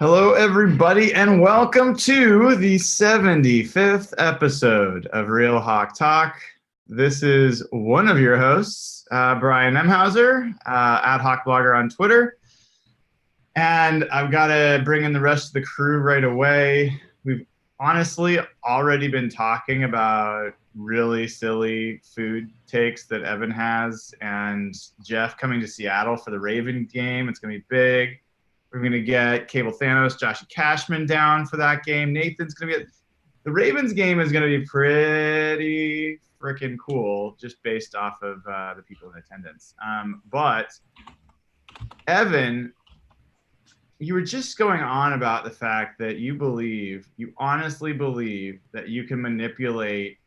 Hello, everybody, and welcome to the 75th episode of Real Hawk Talk. This is one of your hosts, Brian Emhauser, at Hawk Blogger on Twitter. And I've got to bring in the rest of the crew right away. We've honestly already been talking about really silly food takes that Evan has, and Jeff coming to Seattle for the Ravens game. It's going to be big. We're going to get Cable Thanos, Josh Cashman down for that game. Nathan's going to get – the Ravens game is going to be pretty freaking cool just based off of the people in attendance. But, Evan, you were just going on about the fact that you honestly believe that you can manipulate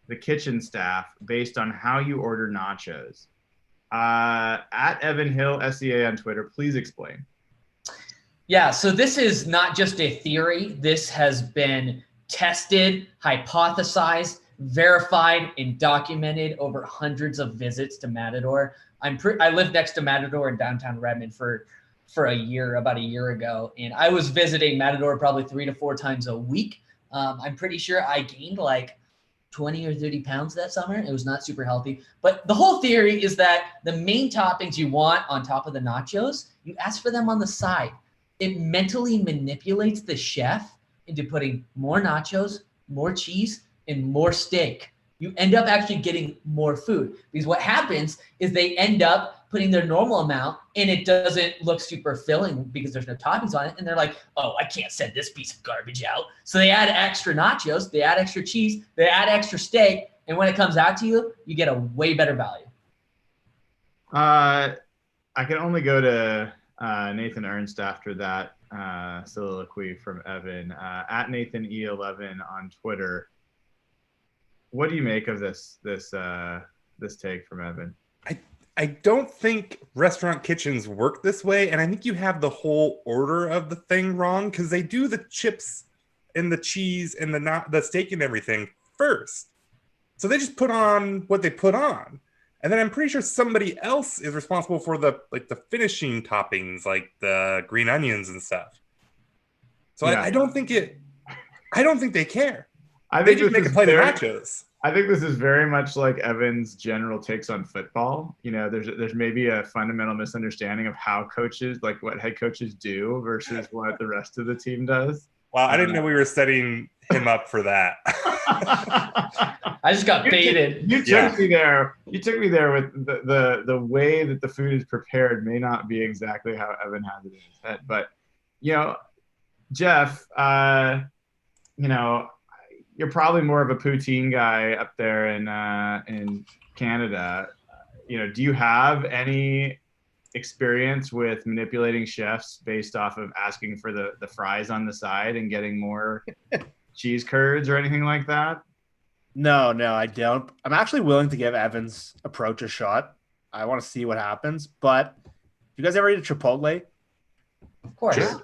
the kitchen staff based on how you order nachos. At Evan Hill, SEA on Twitter, please explain. Yeah, so this is not just a theory. This has been tested, hypothesized, verified, and documented over hundreds of visits to Matador. I lived next to Matador in downtown Redmond for about a year ago, and I was visiting Matador probably 3 to 4 times a week. I'm pretty sure I gained like 20 or 30 pounds that summer. It was not super healthy. But the whole theory is that the main toppings you want on top of the nachos, you ask for them on the side. It mentally manipulates the chef into putting more nachos, more cheese, and more steak. You end up actually getting more food because what happens is they end up putting their normal amount and it doesn't look super filling because there's no toppings on it. And they're like, oh, I can't send this piece of garbage out. So they add extra nachos, they add extra cheese, they add extra steak. And when it comes out to you, you get a way better value. I can only go to Nathan Ernst after that soliloquy from Evan. At Nathan E11 on Twitter. What do you make of this take from Evan? I don't think restaurant kitchens work this way, and I think you have the whole order of the thing wrong because they do the chips and the cheese and the steak and everything first. So they just put on what they put on. And then I'm pretty sure somebody else is responsible for the finishing toppings, like the green onions and stuff. So yeah. I don't think they care. They just make a plate of nachos. I think this is very much like Evan's general takes on football. You know, there's maybe a fundamental misunderstanding of how coaches, like what head coaches do versus what the rest of the team does. Wow, I didn't know we were setting him up for that. I just got baited. You took me there. You took me there with the way that the food is prepared may not be exactly how Evan has it in his head. But, you know, Jeff, you're probably more of a poutine guy up there in Canada. Do you have any experience with manipulating chefs based off of asking for the fries on the side and getting more cheese curds or anything like that? No, I don't. I'm actually willing to give Evan's approach a shot. I want to see what happens. But you guys ever eat a Chipotle? Of course. Sure.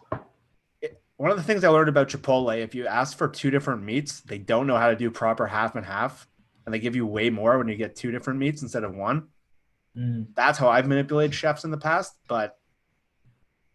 One of the things I learned about Chipotle, if you ask for 2 different meats, they don't know how to do proper half and half, and they give you way more when you get 2 different meats instead of 1. That's how I've manipulated chefs in the past, but...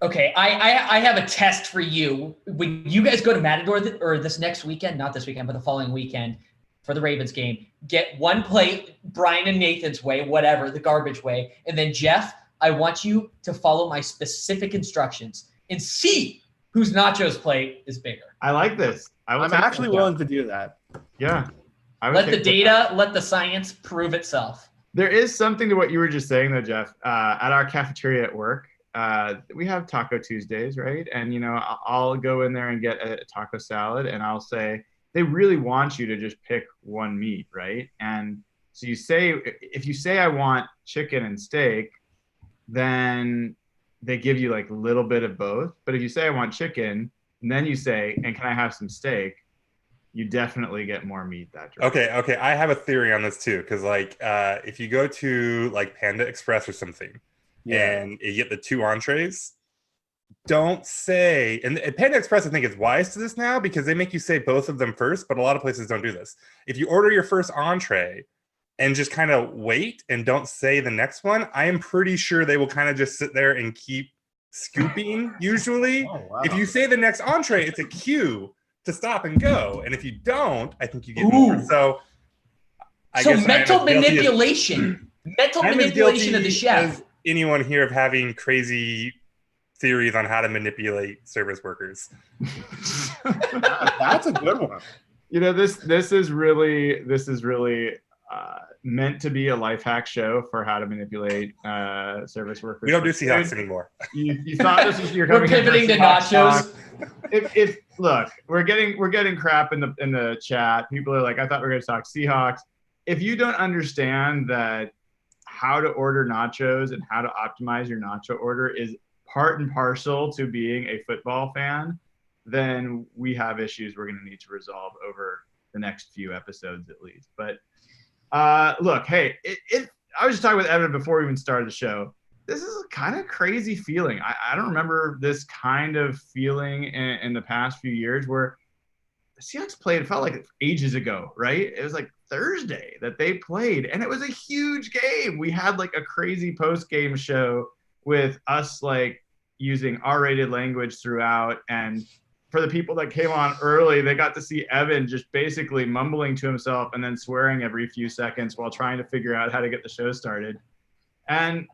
Okay, I have a test for you. When you guys go to Matador or this next weekend, not this weekend, but the following weekend for the Ravens game, get 1 plate, Brian and Nathan's way, whatever, the garbage way, and then Jeff, I want you to follow my specific instructions and see whose nachos plate is bigger. I like this. I'm actually willing to do that. Yeah. Let the data, let the science prove itself. There is something to what you were just saying, though, Jeff. At our cafeteria at work, we have Taco Tuesdays, right? And, I'll go in there and get a taco salad, and I'll say, they really want you to just pick 1 meat, right? And so if you say I want chicken and steak, then they give you like a little bit of both. But if you say I want chicken, and then you say, and can I have some steak? You definitely get more meat that direction. Okay. I have a theory on this too. Because if you go to like Panda Express or something, and you get the 2 entrees, don't say, and Panda Express I think is wise to this now because they make you say both of them first, but a lot of places don't do this. If you order your first entree and just kind of wait and don't say the next one, I am pretty sure they will kind of just sit there and keep scooping usually. Oh, wow. If you say the next entree, it's a cue to stop and go. And if you don't, I think you get more. So I guess mental manipulation. Mental I'm manipulation of the as chef. as anyone here of having crazy theories on how to manipulate service workers. That's a good one. You know, this is really meant to be a life hack show for how to manipulate service workers. We don't do Seahawks anymore. You thought this was your We're pivoting to nachos. If look, we're getting crap in the chat. People are like, I thought we were going to talk Seahawks. If you don't understand that how to order nachos and how to optimize your nacho order is part and parcel to being a football fan, then we have issues we're going to need to resolve over the next few episodes at least. But look, hey, I was just talking with Evan before we even started the show. This is a kind of crazy feeling. I don't remember this kind of feeling in the past few years where the Seahawks played. It felt like ages ago, right? It was like Thursday that they played, and it was a huge game. We had like a crazy post-game show with us like using R-rated language throughout, and for the people that came on early, they got to see Evan just basically mumbling to himself and then swearing every few seconds while trying to figure out how to get the show started. And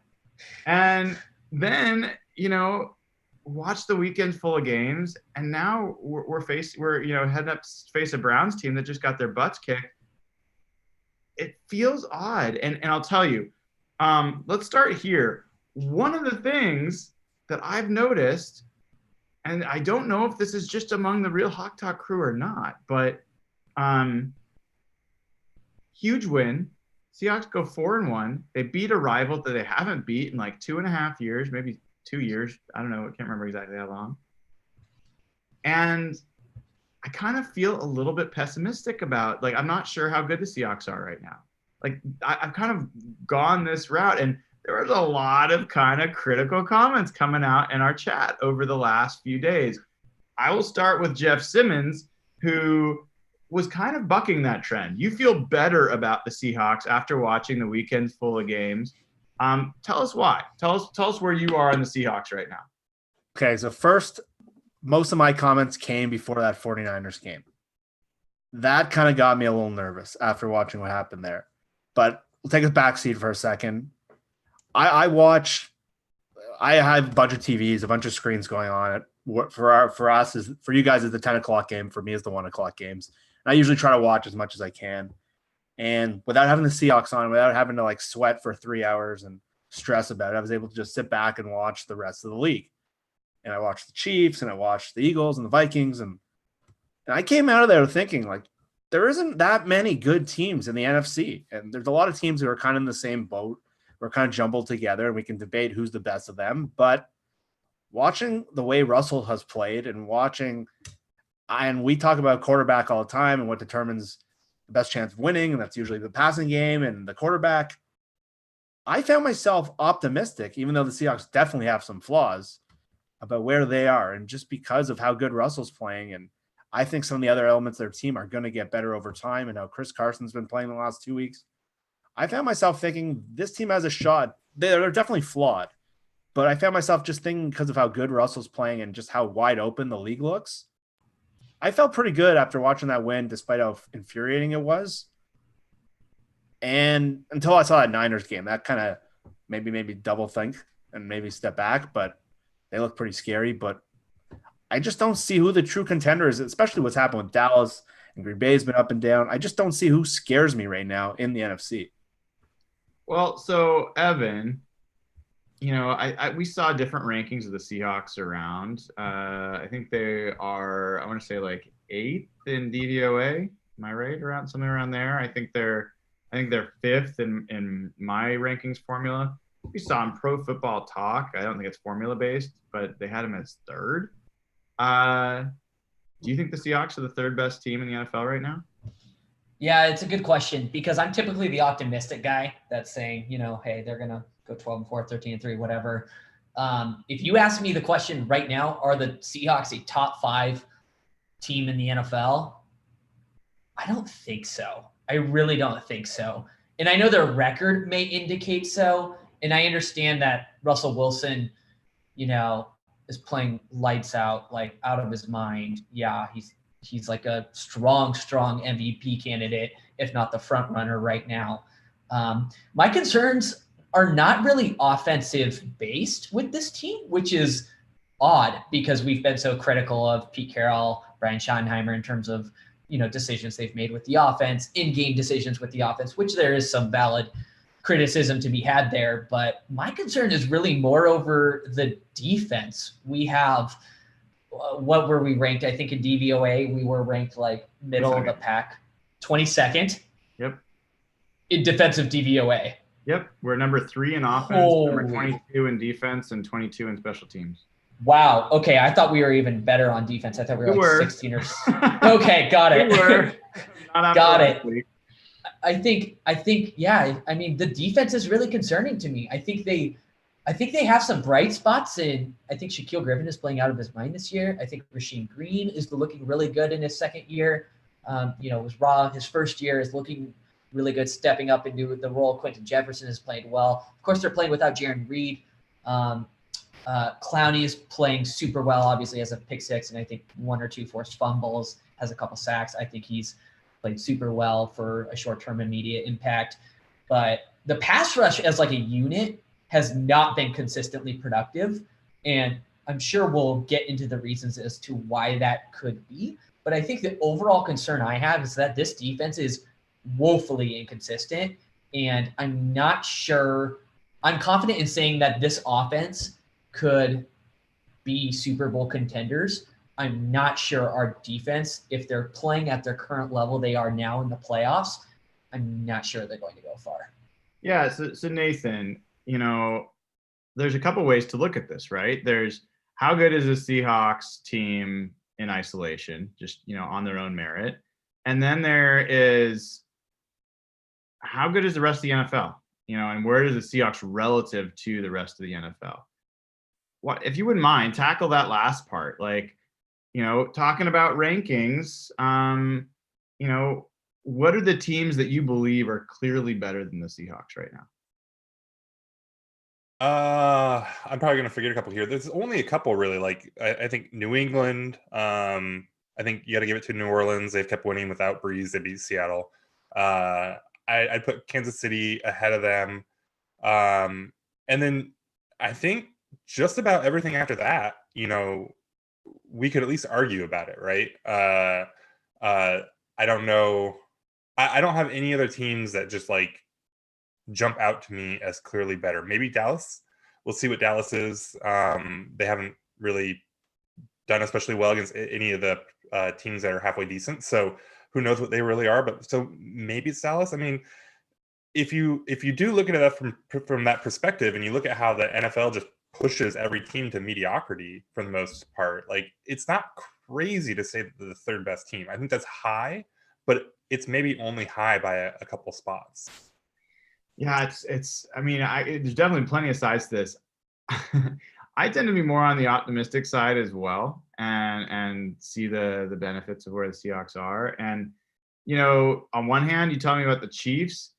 then, you know, watch the weekend full of games, and now we're heading up to face a Browns team that just got their butts kicked. It feels odd, and I'll tell you. Let's start here. One of the things that I've noticed, and I don't know if this is just among the Real Hawk Talk crew or not, but huge win. Seahawks go 4-1. They beat a rival that they haven't beat in like 2.5 years, maybe 2 years. I don't know. I can't remember exactly how long. And I kind of feel a little bit pessimistic about, like, I'm not sure how good the Seahawks are right now. Like, I've kind of gone this route, and there was a lot of kind of critical comments coming out in our chat over the last few days. I will start with Jeff Simmons, who was kind of bucking that trend. You feel better about the Seahawks after watching the weekends full of games. Tell us why. Tell us where you are on the Seahawks right now. Okay, so first, most of my comments came before that 49ers game. That kind of got me a little nervous after watching what happened there. But we'll take a backseat for a second. I have a bunch of TVs, a bunch of screens going on. For us, for you guys, is the 10 o'clock game. For me, is the 1 o'clock games. And I usually try to watch as much as I can. And without having the Seahawks on, without having to like sweat for 3 hours and stress about it, I was able to just sit back and watch the rest of the league. And I watched the Chiefs, and I watched the Eagles and the Vikings. And I came out of there thinking, like, there isn't that many good teams in the NFC. And there's a lot of teams who are kind of in the same boat. We're kind of jumbled together, and we can debate who's the best of them. But watching the way Russell has played and we talk about quarterback all the time and what determines the best chance of winning, and that's usually the passing game and the quarterback. I found myself optimistic, even though the Seahawks definitely have some flaws, about where they are, and just because of how good Russell's playing. And I think some of the other elements of their team are going to get better over time, and how Chris Carson's been playing the last 2 weeks. I found myself thinking this team has a shot. They're definitely flawed, but I found myself just thinking, because of how good Russell's playing and just how wide open the league looks, I felt pretty good after watching that win, despite how infuriating it was. And until I saw that Niners game, that kind of maybe double think and maybe step back, but they look pretty scary. But I just don't see who the true contender is, especially what's happened with Dallas and Green Bay's been up and down. I just don't see who scares me right now in the NFC. Well, so Evan, you know, we saw different rankings of the Seahawks around. I think they are, I want to say like 8th in DVOA. Am I right? Something around there. I think they're 5th in my rankings formula. We saw in Pro Football Talk. I don't think it's formula based, but they had him as 3rd. Do you think the Seahawks are the 3rd best team in the NFL right now? Yeah, it's a good question, because I'm typically the optimistic guy that's saying, you know, hey, they're going to go 12-4, 13-3, whatever. If you ask me the question right now, are the Seahawks a top 5 team in the NFL? I don't think so. I really don't think so. And I know their record may indicate so. And I understand that Russell Wilson is playing lights out, like out of his mind. Yeah, he's like a strong MVP candidate, if not the front runner right now. My concerns are not really offensive based with this team, which is odd because we've been so critical of Pete Carroll, Brian Schottenheimer in terms of, decisions they've made with the offense, in-game decisions with the offense, which there is some valid criticism to be had there. But my concern is really more over the defense. We have, what were we ranked? I think in DVOA, we were ranked like middle of the pack, 22nd. Yep. In defensive DVOA. Yep. We're number 3 in offense, number 22 in defense, and 22 in special teams. Wow. Okay. I thought we were even better on defense. I thought we were like 16 or. Okay. Got it. We were. Got it. I think, yeah. I mean, the defense is really concerning to me. I think they have some bright spots in. I think Shaquille Griffin is playing out of his mind this year. I think Rasheem Green is looking really good in his second year. Was raw. His first year is looking really good, stepping up into the role. Quentin Jefferson has played well. Of course, they're playing without Jaron Reed. Clowney is playing super well, obviously has a pick 6 and I think 1 or 2 forced fumbles, has a couple sacks. I think he's played super well for a short-term immediate impact. But the pass rush as like a unit has not been consistently productive. And I'm sure we'll get into the reasons as to why that could be. But I think the overall concern I have is that this defense is woefully inconsistent. And I'm not sure, I'm confident in saying that this offense could be Super Bowl contenders. I'm not sure our defense, if they're playing at their current level they are now in the playoffs, I'm not sure they're going to go far. Yeah, so Nathan, there's a couple ways to look at this, right? There's how good is the Seahawks team in isolation, just, on their own merit. And then there is how good is the rest of the NFL, and where is the Seahawks relative to the rest of the NFL? What, if you wouldn't mind, tackle that last part, like, talking about rankings, what are the teams that you believe are clearly better than the Seahawks right now? I'm probably gonna forget a couple here. There's only a couple really. Like I think New England. I think you got to give it to New Orleans. They've kept winning without Breeze. They beat Seattle. I'd put Kansas City ahead of them, and then I think just about everything after that, we could at least argue about it, right? I don't know. I don't have any other teams that just like jump out to me as clearly better. Maybe Dallas. We'll see what Dallas is. They haven't really done especially well against any of the teams that are halfway decent. So who knows what they really are? But so maybe it's Dallas. I mean, if you do look at it from that perspective, and you look at how the NFL just pushes every team to mediocrity for the most part, like it's not crazy to say that they're the third best team. I think that's high, but it's maybe only high by a couple spots. Yeah, I mean, there's definitely plenty of sides to this. I tend to be more on the optimistic side as well, and see the benefits of where the Seahawks are. And, on one hand, you tell me about the Chiefs.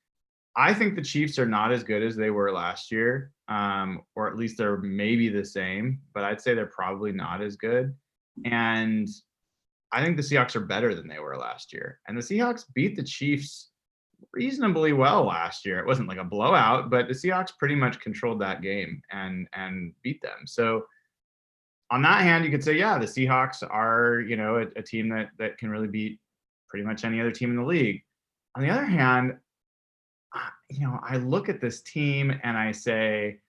I think the Chiefs are not as good as they were last year, or at least they're maybe the same, but I'd say they're probably not as good. And I think the Seahawks are better than they were last year. And the Seahawks beat the Chiefs reasonably well last year. It wasn't like a blowout, but the Seahawks pretty much controlled that game and beat them. So on that hand, you could say, yeah, the Seahawks are, a team that can really beat pretty much any other team in the league. On the other hand, I look at this team and I say,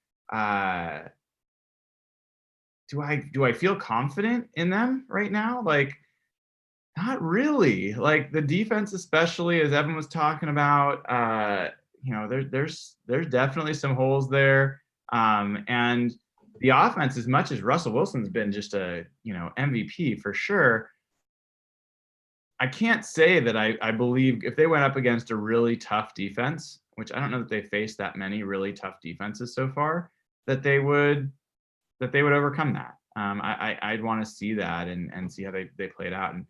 do I feel confident in them right now? Like, not really. Like the defense, especially as Evan was talking about, there's definitely some holes there. And the offense, as much as Russell Wilson's been just a, MVP for sure, I can't say that I believe if they went up against a really tough defense, which I don't know that they faced that many really tough defenses so far, that they would overcome that. I'd want to see that and see how they played out. And,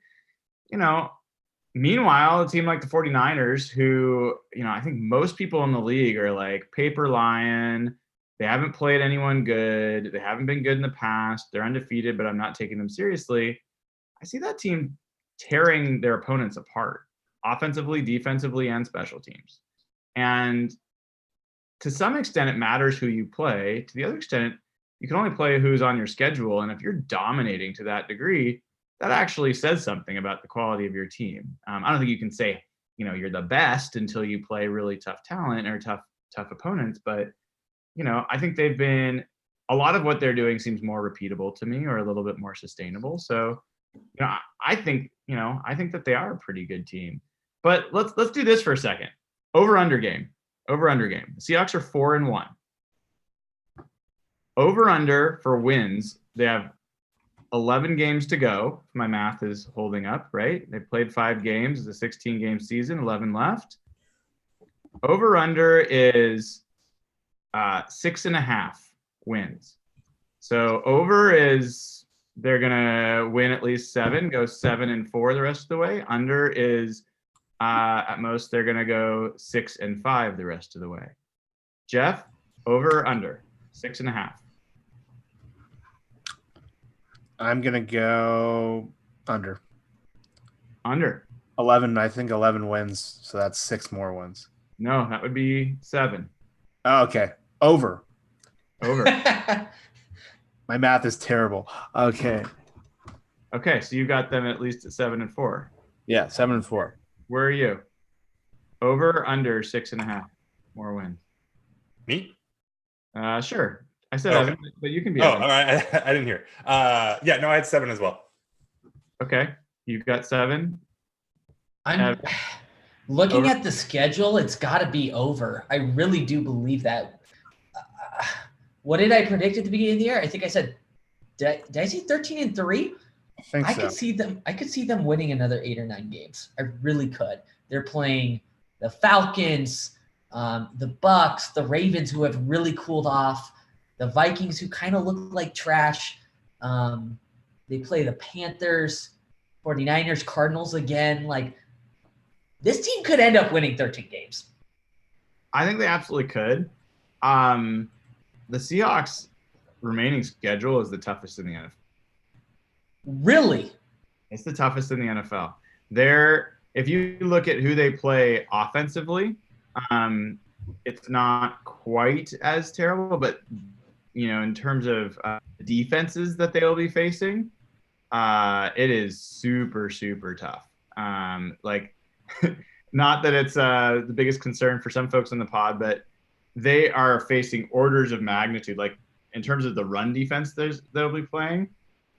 meanwhile, a team like the 49ers, who, I think most people in the league are like paper lion, They haven't played anyone good. They haven't been good in the past. They're undefeated, but I'm not taking them seriously. I see that team tearing their opponents apart, offensively, defensively, and special teams. And to some extent, it matters who you play. To the other extent, you can only play who's on your schedule. And if you're dominating to that degree, that actually says something about the quality of your team. I don't think you can say, you're the best until you play really tough talent or tough opponents. But, I think a lot of what they're doing seems more repeatable to me, or a little bit more sustainable. So, I think that they are a pretty good team. But let's do this for a second. Over/under game. The Seahawks are 4-1. Over/under for wins. They have 11 games to go. If my math is holding up, right? They played 5 games. It's a 16-game season, 11 left. Over/under is 6.5 wins. So over is they're gonna win at least 7, go 7-4 the rest of the way. Under is at most they're gonna go 6-5 the rest of the way. Jeff, over or under 6.5? I'm gonna go under. Under. 11. I think 11 wins, so that's 6 more wins. No, that would be 7. Oh, okay. Over. My math is terrible. Okay, so you got them at least at 7-4. Yeah, 7-4. Where are you? Over or under 6.5 more wins? Me? Sure. I said Okay. Evan, but you can be. Oh, Evan. all right. I didn't hear. Yeah, no, I had 7 as well. Okay, you've got 7. I'm looking at the schedule. It's got to be over. I really do believe that. What did I predict at the beginning of the year? I think I said, did I say 13-3? I think so. I could see them winning another 8 or 9 games. I really could. They're playing the Falcons, the Bucks, the Ravens, who have really cooled off, the Vikings, who kind of look like trash. They play the Panthers, 49ers, Cardinals again. Like, this team could end up winning 13 games. I think they absolutely could. The Seahawks' remaining schedule is the toughest in the NFL. Really? It's the toughest in the NFL. If you look at who they play offensively, it's not quite as terrible, but in terms of defenses that they'll be facing, it is super, super tough. Not that it's the biggest concern for some folks on the pod, but they are facing orders of magnitude. Like, in terms of the run defense they'll be playing,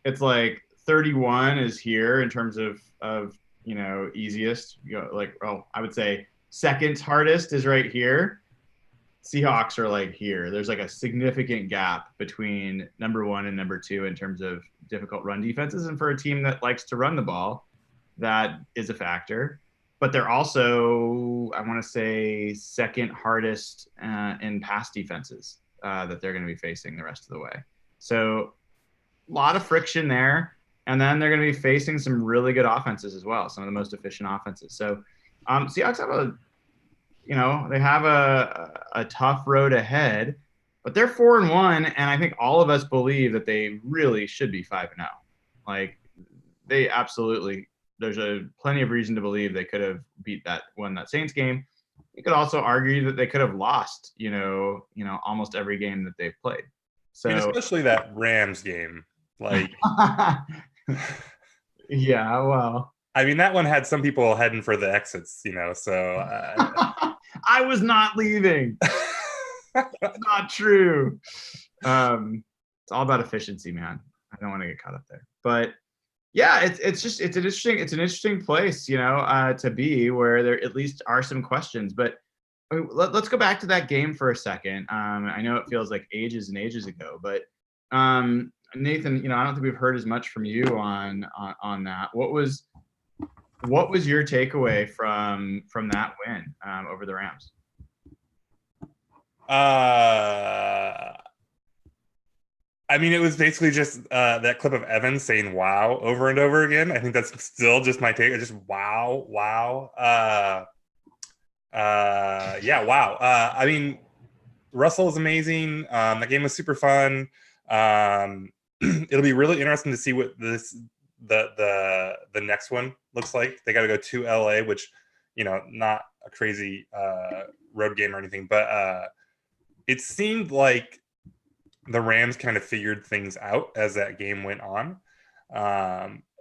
it's like 31 is here in terms of easiest. I would say second hardest is right here. Seahawks are like here. There's like a significant gap between number 1 and number 2 in terms of difficult run defenses. And for a team that likes to run the ball, that is a factor. But they're also, I want to say, second hardest in pass defenses that they're going to be facing the rest of the way. So a lot of friction there. And then they're going to be facing some really good offenses as well, some of the most efficient offenses. So Seahawks have a tough road ahead, but they're 4-1, and I think all of us believe that they really should be 5-0. Like, they absolutely. There's plenty of reason to believe they could have won that Saints game. You could also argue that they could have lost, almost every game that they've played. So, especially that Rams game, like. Yeah, well. I mean, that one had some people heading for the exits, so. I was not leaving. That's not true. It's all about efficiency, man. I don't want to get caught up there, but. Yeah, it's an interesting place, to be, where there at least are some questions. But let's go back to that game for a second. I know it feels like ages and ages ago, but Nathan, I don't think we've heard as much from you on that. What was your takeaway from that win over the Rams? I mean, it was basically just that clip of Evans saying "wow" over and over again. I think that's still just my take. Just wow. Yeah, wow. I mean, Russell is amazing. That game was super fun. It'll be really interesting to see what the next one looks like. They got to go to LA, which, not a crazy road game or anything, but it seemed like the Rams kind of figured things out as that game went on.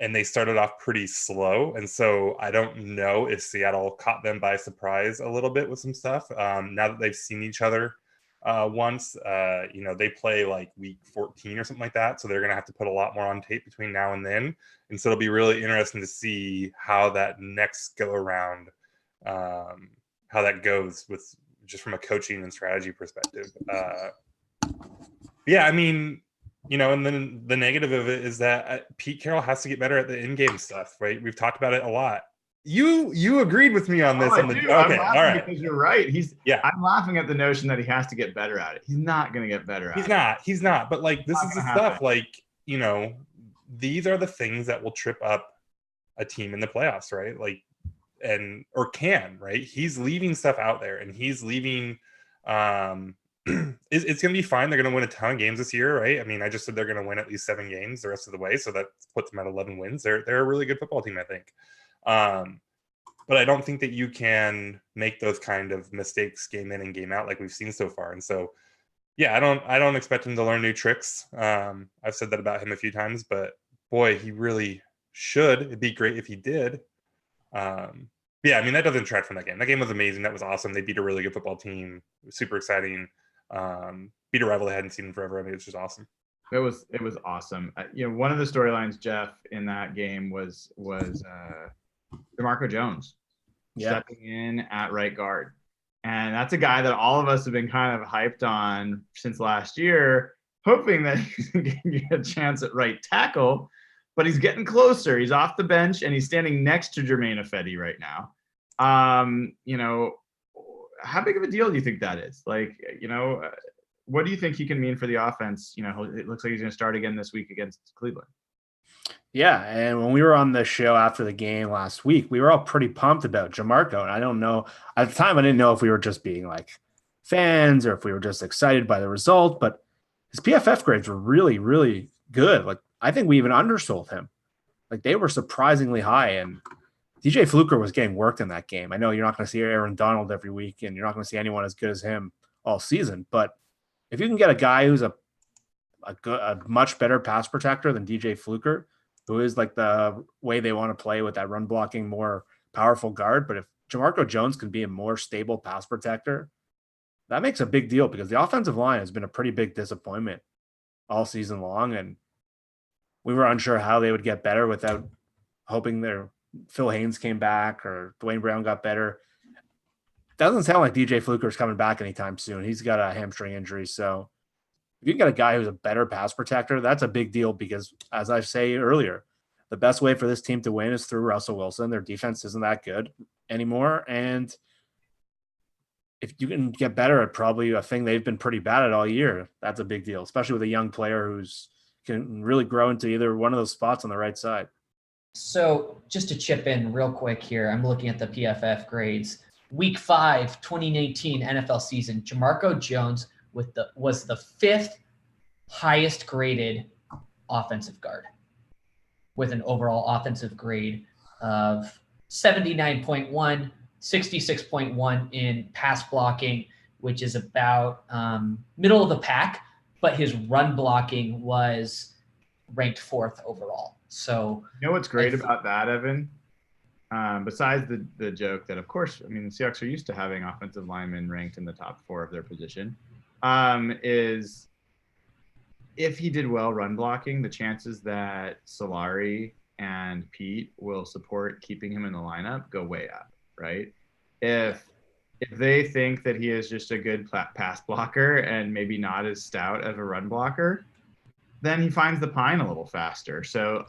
And they started off pretty slow. And so I don't know if Seattle caught them by surprise a little bit with some stuff. Now that they've seen each other once, they play like week 14 or something like that. So they're going to have to put a lot more on tape between now and then. And so it'll be really interesting to see how that next go around, how that goes with just from a coaching and strategy perspective. Yeah, I mean, and then the negative of it is that Pete Carroll has to get better at the in-game stuff, right? We've talked about it a lot. You agreed with me on this. Okay, all right. Because you're right. I'm laughing at the notion that he has to get better at it. He's not going to get better at it. He's not. But like, this is the stuff. Like, these are the things that will trip up a team in the playoffs, right? Like, or can, right? He's leaving stuff out there, and he's leaving. It's going to be fine. They're going to win a ton of games this year, right? I mean, I just said they're going to win at least 7 games the rest of the way, so that puts them at 11 wins. They're a really good football team, I think. But I don't think that you can make those kind of mistakes game in and game out like we've seen so far. And so, yeah, I don't expect him to learn new tricks. I've said that about him a few times, but boy, he really should. It'd be great if he did. Yeah, I mean, that doesn't detract from that game. That game was amazing. That was awesome. They beat a really good football team. It was super exciting. Beat a rival they hadn't seen in forever. I mean, it was just awesome. It was awesome. One of the storylines, Jeff, in that game was DeMarco Jones stepping in at right guard. And that's a guy that all of us have been kind of hyped on since last year, hoping that he can get a chance at right tackle. But he's getting closer. He's off the bench, and he's standing next to Jermaine Ifedi right now. How big of a deal do you think that is? Like, what do you think he can mean for the offense? It looks like he's going to start again this week against Cleveland. Yeah, and when we were on the show after the game last week, we were all pretty pumped about Jamarco. And I don't know, at the time, I didn't know if we were just being like fans or if we were just excited by the result, but his PFF grades were really, really good. Like, I think we even undersold him. Like, they were surprisingly high, and DJ Fluker was getting worked in that game. I know you're not going to see Aaron Donald every week, and you're not going to see anyone as good as him all season, but if you can get a guy who's a much better pass protector than DJ Fluker, who is like the way they want to play with that run blocking, more powerful guard. But if Jamarco Jones can be a more stable pass protector, that makes a big deal because the offensive line has been a pretty big disappointment all season long. And we were unsure how they would get better without hoping Phil Haynes came back or Dwayne Brown got better. Doesn't sound like DJ Fluker's coming back anytime soon. He's got a hamstring injury. So if you got a guy who's a better pass protector, that's a big deal because, as I say earlier, the best way for this team to win is through Russell Wilson. Their defense isn't that good anymore. And if you can get better at probably a thing they've been pretty bad at all year, that's a big deal, especially with a young player who's can really grow into either one of those spots on the right side. So just to chip in real quick here, I'm looking at the PFF grades. Week 5, 2019 NFL season, Jamarco Jones was the 5th highest graded offensive guard with an overall offensive grade of 79.1, 66.1 in pass blocking, which is about middle of the pack, but his run blocking was ranked 4th overall. So what's great about that, Evan? Besides the joke that, of course, I mean, the Seahawks are used to having offensive linemen ranked in the top 4 of their position, is if he did well run blocking, the chances that Solari and Pete will support keeping him in the lineup go way up, right? If they think that he is just a good pass blocker and maybe not as stout of a run blocker, then he finds the pine a little faster. So,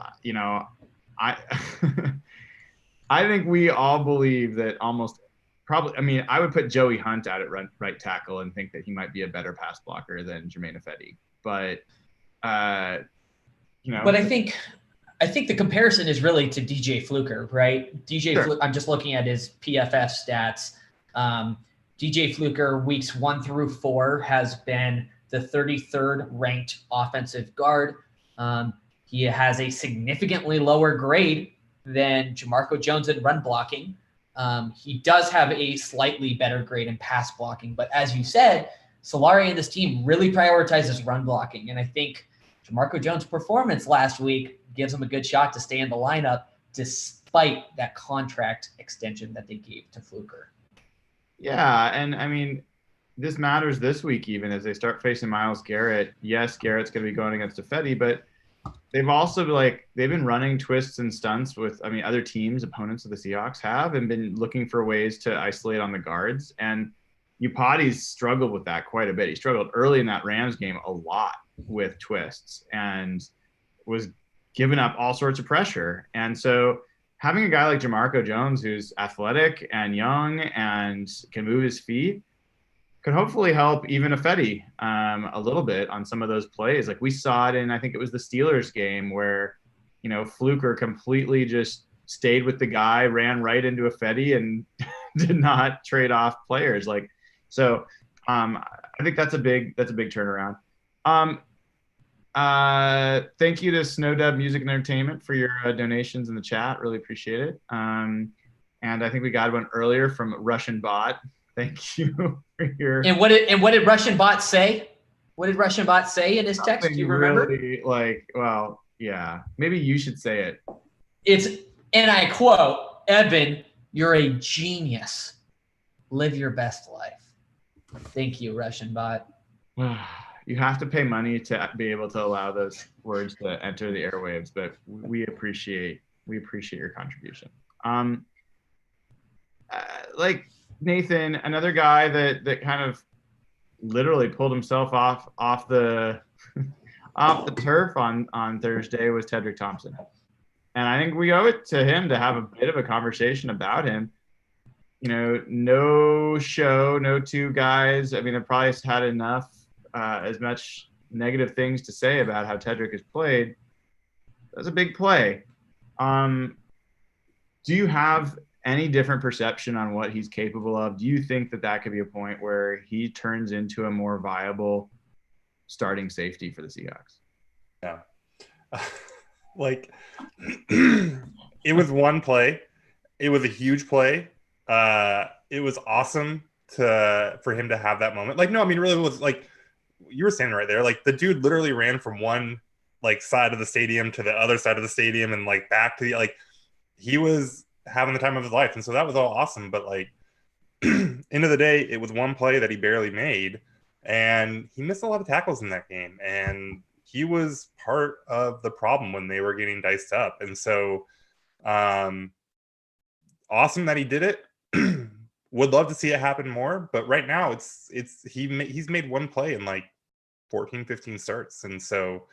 I I think we all believe that I would put Joey Hunt out at right tackle and think that he might be a better pass blocker than Jermaine Ifedi. But, But I think the comparison is really to DJ Fluker, right? Sure. I'm just looking at his PFF stats. DJ Fluker, weeks 1 through 4, has been the 33rd ranked offensive guard. He has a significantly lower grade than Jamarco Jones in run blocking. He does have a slightly better grade in pass blocking, but as you said, Solari and this team really prioritizes run blocking. And I think Jamarco Jones' performance last week gives him a good shot to stay in the lineup despite that contract extension that they gave to Fluker. Yeah, and I mean, this matters this week even as they start facing Myles Garrett. Yes, Garrett's going to be going against Ifedi, but they've also they've been running twists and stunts with, other teams, opponents of the Seahawks have, and been looking for ways to isolate on the guards. And Upati's struggled with that quite a bit. He struggled early in that Rams game a lot with twists and was giving up all sorts of pressure. And so having a guy like Jamarco Jones, who's athletic and young and can move his feet, could hopefully help even Ifedi a little bit on some of those plays. Like we saw it in, I think it was the Steelers game where, Fluker completely just stayed with the guy, ran right into Ifedi and did not trade off players. So I think that's a big turnaround. Thank you to Snowdub Music and Entertainment for your donations in the chat. Really appreciate it. And I think we got one earlier from Russian Bot. Thank you for your. And what did Russian Bot say? What did Russian Bot say in his text? Do you remember? Really, well, yeah. Maybe you should say it. And I quote, "Evan, you're a genius. Live your best life." Thank you, Russian Bot. You have to pay money to be able to allow those words to enter the airwaves, but we appreciate your contribution. Like Nathan, another guy that kind of literally pulled himself off the off the turf on Thursday was Tedrick Thompson. And I think we owe it to him to have a bit of a conversation about him. No show, no two guys. I've probably had enough, as much negative things to say about how Tedrick has played. That's a big play. Do you have any different perception on what he's capable of? Do you think that could be a point where he turns into a more viable starting safety for the Seahawks? Yeah. It was one play. It was a huge play. It was awesome for him to have that moment. Really was you were standing right there. The dude literally ran from one side of the stadium to the other side of the stadium and back to the he was having the time of his life. And so that was all awesome. But end of the day, it was one play that he barely made, and he missed a lot of tackles in that game. And he was part of the problem when they were getting diced up. And so awesome that he did it. Would love to see it happen more, but right now he's made one play in 14, 15 starts. And so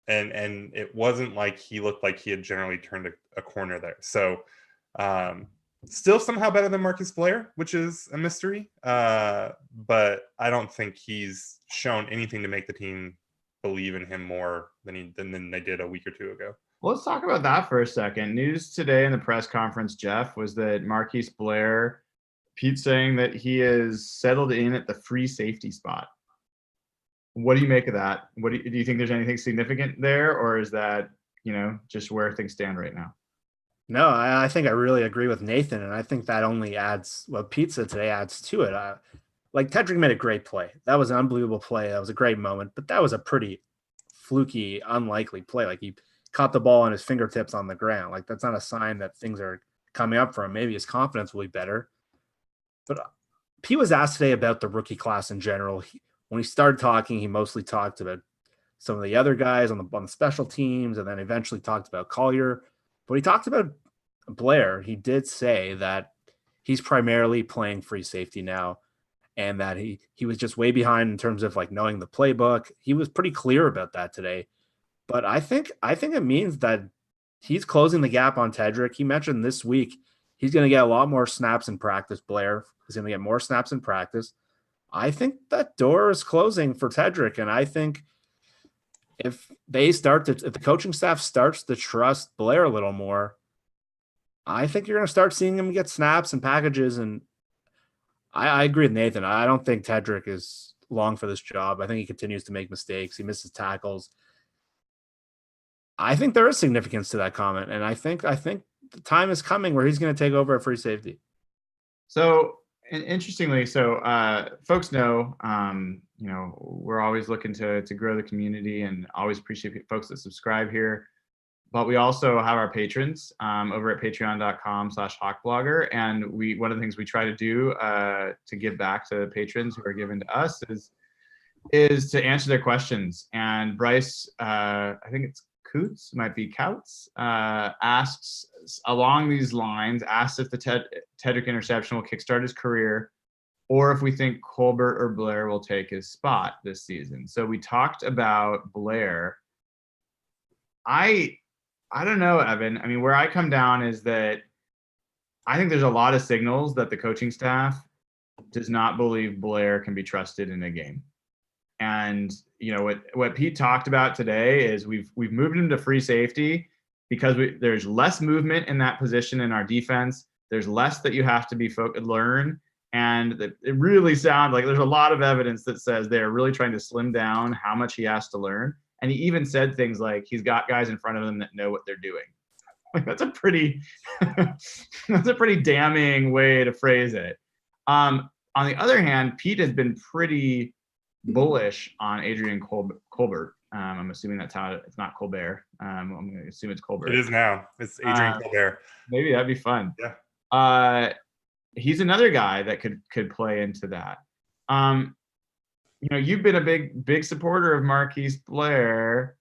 and it wasn't like he looked like he had generally turned a corner there. So still somehow better than Marcus Blair, which is a mystery. But I don't think he's shown anything to make the team believe in him more than they did a week or two ago. Well, let's talk about that for a second. News today in the press conference, Jeff, was that Marquise Blair, Pete's saying that he is settled in at the free safety spot. What do you make of that? Do you think there's anything significant there, or is that, just where things stand right now? No, I think I really agree with Nathan, and I think that only adds what Pete said today adds to it. Tedrick made a great play. That was an unbelievable play. That was a great moment, but that was a pretty fluky, unlikely play. He caught the ball on his fingertips on the ground. That's not a sign that things are coming up for him. Maybe his confidence will be better. But Pete was asked today about the rookie class in general. When he started talking, he mostly talked about some of the other guys on the special teams, and then eventually talked about Collier. But he talked about Blair. He did say that he's primarily playing free safety now, and that he was just way behind in terms of knowing the playbook. He was pretty clear about that today. But I think it means that he's closing the gap on Tedrick. He mentioned this week he's going to get a lot more snaps in practice. Blair is going to get more snaps in practice. I think that door is closing for Tedrick, and I think if the coaching staff starts to trust Blair a little more, I think you're going to start seeing him get snaps and packages. And I agree with Nathan. I don't think Tedrick is long for this job. I think he continues to make mistakes. He misses tackles. I think there is significance to that comment, and I think the time is coming where he's going to take over at free safety. So interestingly, folks know, we're always looking to grow the community and always appreciate folks that subscribe here. But we also have our patrons over at patreon.com/hawkblogger. And one of the things we try to do to give back to patrons who are given to us is to answer their questions. And Bryce, I think it's Coots, might be Couts, asks along these lines, asks if the Tedrick interception will kickstart his career, or if we think Colbert or Blair will take his spot this season. So we talked about Blair. I don't know, Evan. I mean, where I come down is that I think there's a lot of signals that the coaching staff does not believe Blair can be trusted in a game. And what Pete talked about today is we've moved him to free safety because there's less movement in that position in our defense. There's less that you have to learn, and it really sounds like there's a lot of evidence that says they're really trying to slim down how much he has to learn. And he even said things like he's got guys in front of him that know what they're doing. Like that's a pretty damning way to phrase it. On the other hand, Pete has been pretty bullish on Adrian Colbert. I'm assuming that's how it's not Colbert. I'm going to assume it's Colbert. It is now. It's Adrian Colbert. Maybe that'd be fun. Yeah. He's another guy that could play into that. You've been a big supporter of Marquise Blair.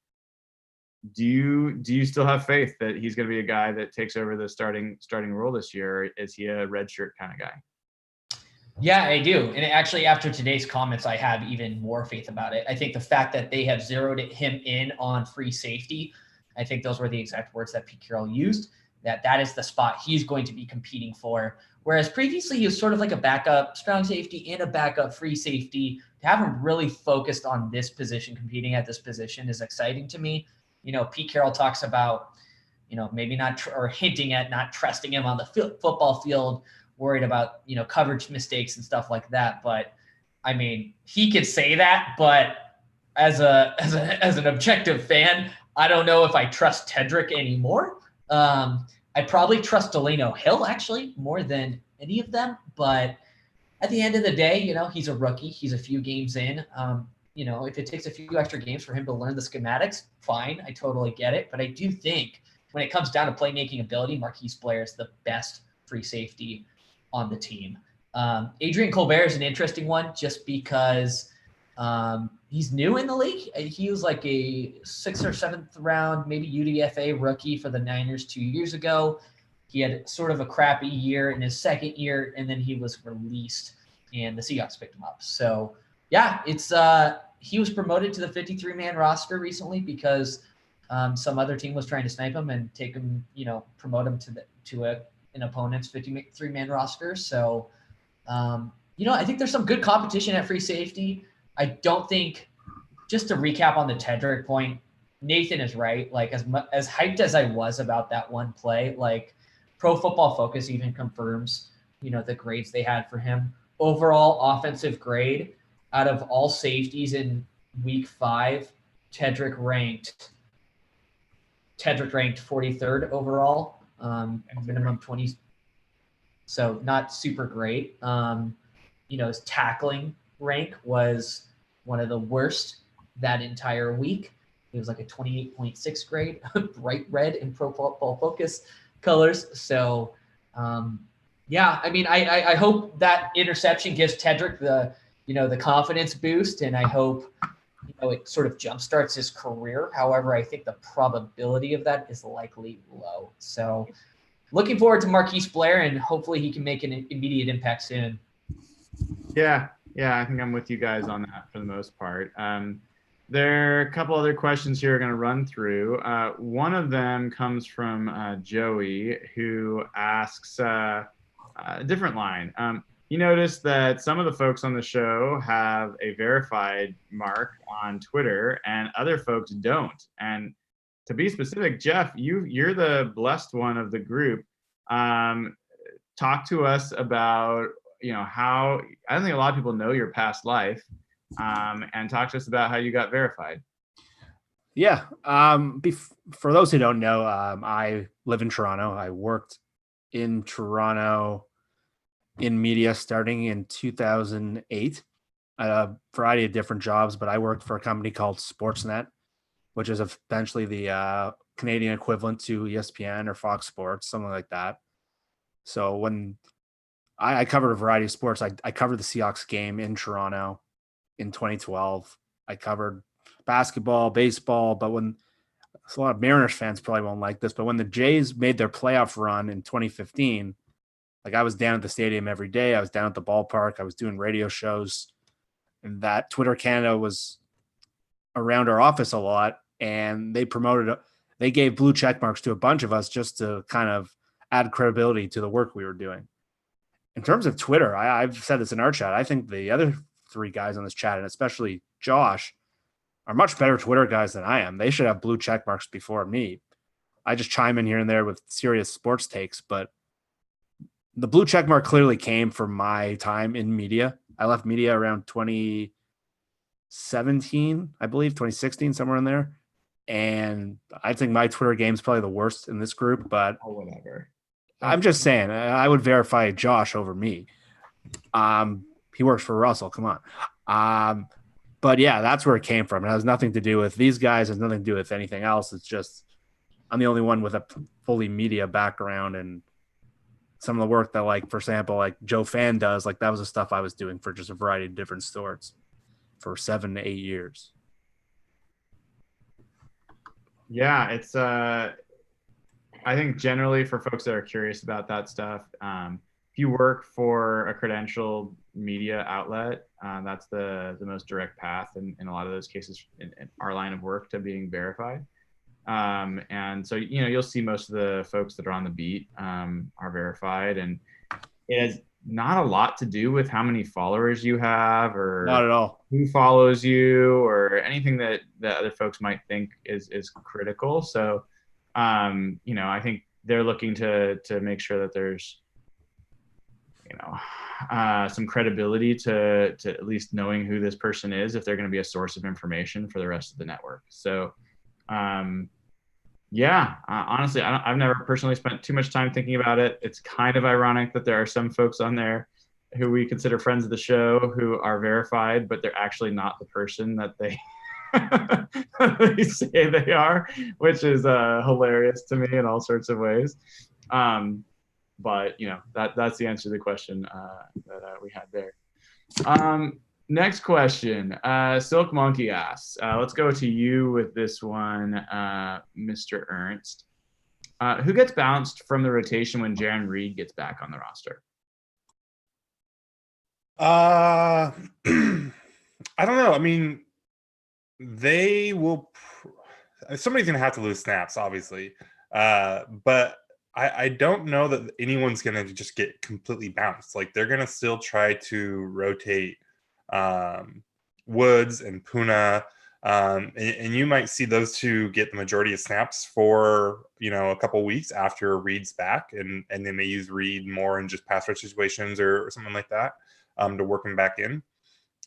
Do you still have faith that he's going to be a guy that takes over the starting role this year? Or is he a redshirt kind of guy? Yeah, I do. And actually, after today's comments, I have even more faith about it. I think the fact that they have zeroed him in on free safety, I think those were the exact words that Pete Carroll used, that is the spot he's going to be competing for. Whereas previously he was sort of like a backup strong safety and a backup free safety. To have him really focused on this position, competing at this position is exciting to me. Pete Carroll talks about, maybe not or hinting at not trusting him on the football field, worried about, coverage mistakes and stuff like that. But I mean, he could say that, but as an objective fan, I don't know if I trust Tedrick anymore. I probably trust Delano Hill actually more than any of them, but at the end of the day, he's a rookie. He's a few games in. If it takes a few extra games for him to learn the schematics, fine. I totally get it. But I do think when it comes down to playmaking ability, Marquise Blair is the best free safety on the team. Adrian Colbert is an interesting one just because he's new in the league. He was like a 6th or 7th round, maybe UDFA rookie for the Niners 2 years ago. He had sort of a crappy year in his second year, and then he was released, and the Seahawks picked him up. So, yeah, he was promoted to the 53-man roster recently because some other team was trying to snipe him and take him, promote him to an opponent's 53-man roster. So, I think there's some good competition at free safety. I don't think, just to recap on the Tedrick point, Nathan is right. Like as hyped as I was about that one play, like Pro Football Focus even confirms, the grades they had for him. Overall offensive grade out of all safeties in week 5, Tedrick ranked 43rd overall, minimum 20. So not super great. His tackling rank was one of the worst that entire week. It was like a 28.6 grade, bright red in Pro Football Focus colors. So, I hope that interception gives Tedrick the confidence boost, and I hope it sort of jumpstarts his career. However, I think the probability of that is likely low. So, looking forward to Marquise Blair, and hopefully he can make an immediate impact soon. Yeah, I think I'm with you guys on that for the most part. There are a couple other questions here we're going to run through. One of them comes from Joey, who asks a different line. He noticed that some of the folks on the show have a verified mark on Twitter and other folks don't. And to be specific, Jeff, you're the blessed one of the group. Talk to us about how, I don't think a lot of people know your past life, and talk to us about how you got verified. Yeah. For those who don't know, I live in Toronto. I worked in Toronto in media starting in 2008. A variety of different jobs, but I worked for a company called Sportsnet, which is eventually the Canadian equivalent to ESPN or Fox Sports, something like that. So when I covered a variety of sports, I covered the Seahawks game in Toronto in 2012. I covered basketball, baseball, but when a lot of Mariners fans probably won't like this, but when the Jays made their playoff run in 2015, like I was down at the stadium every day. I was down at the ballpark. I was doing radio shows, and that Twitter Canada was around our office a lot, and they gave blue check marks to a bunch of us just to kind of add credibility to the work we were doing. In terms of Twitter, I've said this in our chat. I think the other three guys on this chat, and especially Josh, are much better Twitter guys than I am. They should have blue check marks before me. I just chime in here and there with serious sports takes, but the blue check mark clearly came from my time in media. I left media around 2017, I believe, 2016, somewhere in there. And I think my Twitter game is probably the worst in this group, but whatever. I'm just saying, I would verify Josh over me. He works for Russell. Come on. But yeah, that's where it came from. It has nothing to do with these guys. It has nothing to do with anything else. It's just I'm the only one with a fully media background, and some of the work that, like, for example, like Joe Fan does, like that was the stuff I was doing for just a variety of different stores for 7 to 8 years. Yeah, it's I think generally for folks that are curious about that stuff, if you work for a credentialed media outlet, that's the most direct path in a lot of those cases in our line of work to being verified. And so, you'll see most of the folks that are on the beat are verified, and it has not a lot to do with how many followers you have or Not at all. who follows you or anything that other folks might think is critical. So, I think they're looking to make sure that there's, some credibility to at least knowing who this person is if they're going to be a source of information for the rest of the network. So, honestly, I've never personally spent too much time thinking about it. It's kind of ironic that there are some folks on there who we consider friends of the show who are verified, but they're actually not the person that they they say they are, which is hilarious to me in all sorts of ways. But that's the answer to the question that we had there. Next question. Silk Monkey asks, let's go to you with this one, Mr. Ernst. Who gets bounced from the rotation when Jaron Reed gets back on the roster? I don't know. I mean, they will. Somebody's going to have to lose snaps, obviously. But I don't know that anyone's going to just get completely bounced. Like, they're going to still try to rotate Woods and Puna, and you might see those two get the majority of snaps for a couple weeks after Reed's back, and they may use Reed more in just pass rush situations or something like that to work him back in.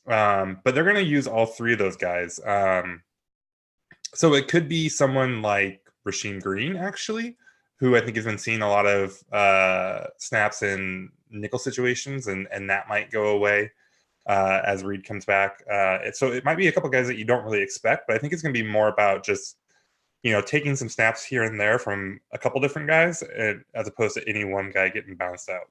But they're going to use all three of those guys. So it could be someone like Rasheem Green, actually, who I think has been seeing a lot of snaps in nickel situations, and that might go away as Reed comes back. So it might be a couple guys that you don't really expect, but I think it's going to be more about just, taking some snaps here and there from a couple different guys, as opposed to any one guy getting bounced out.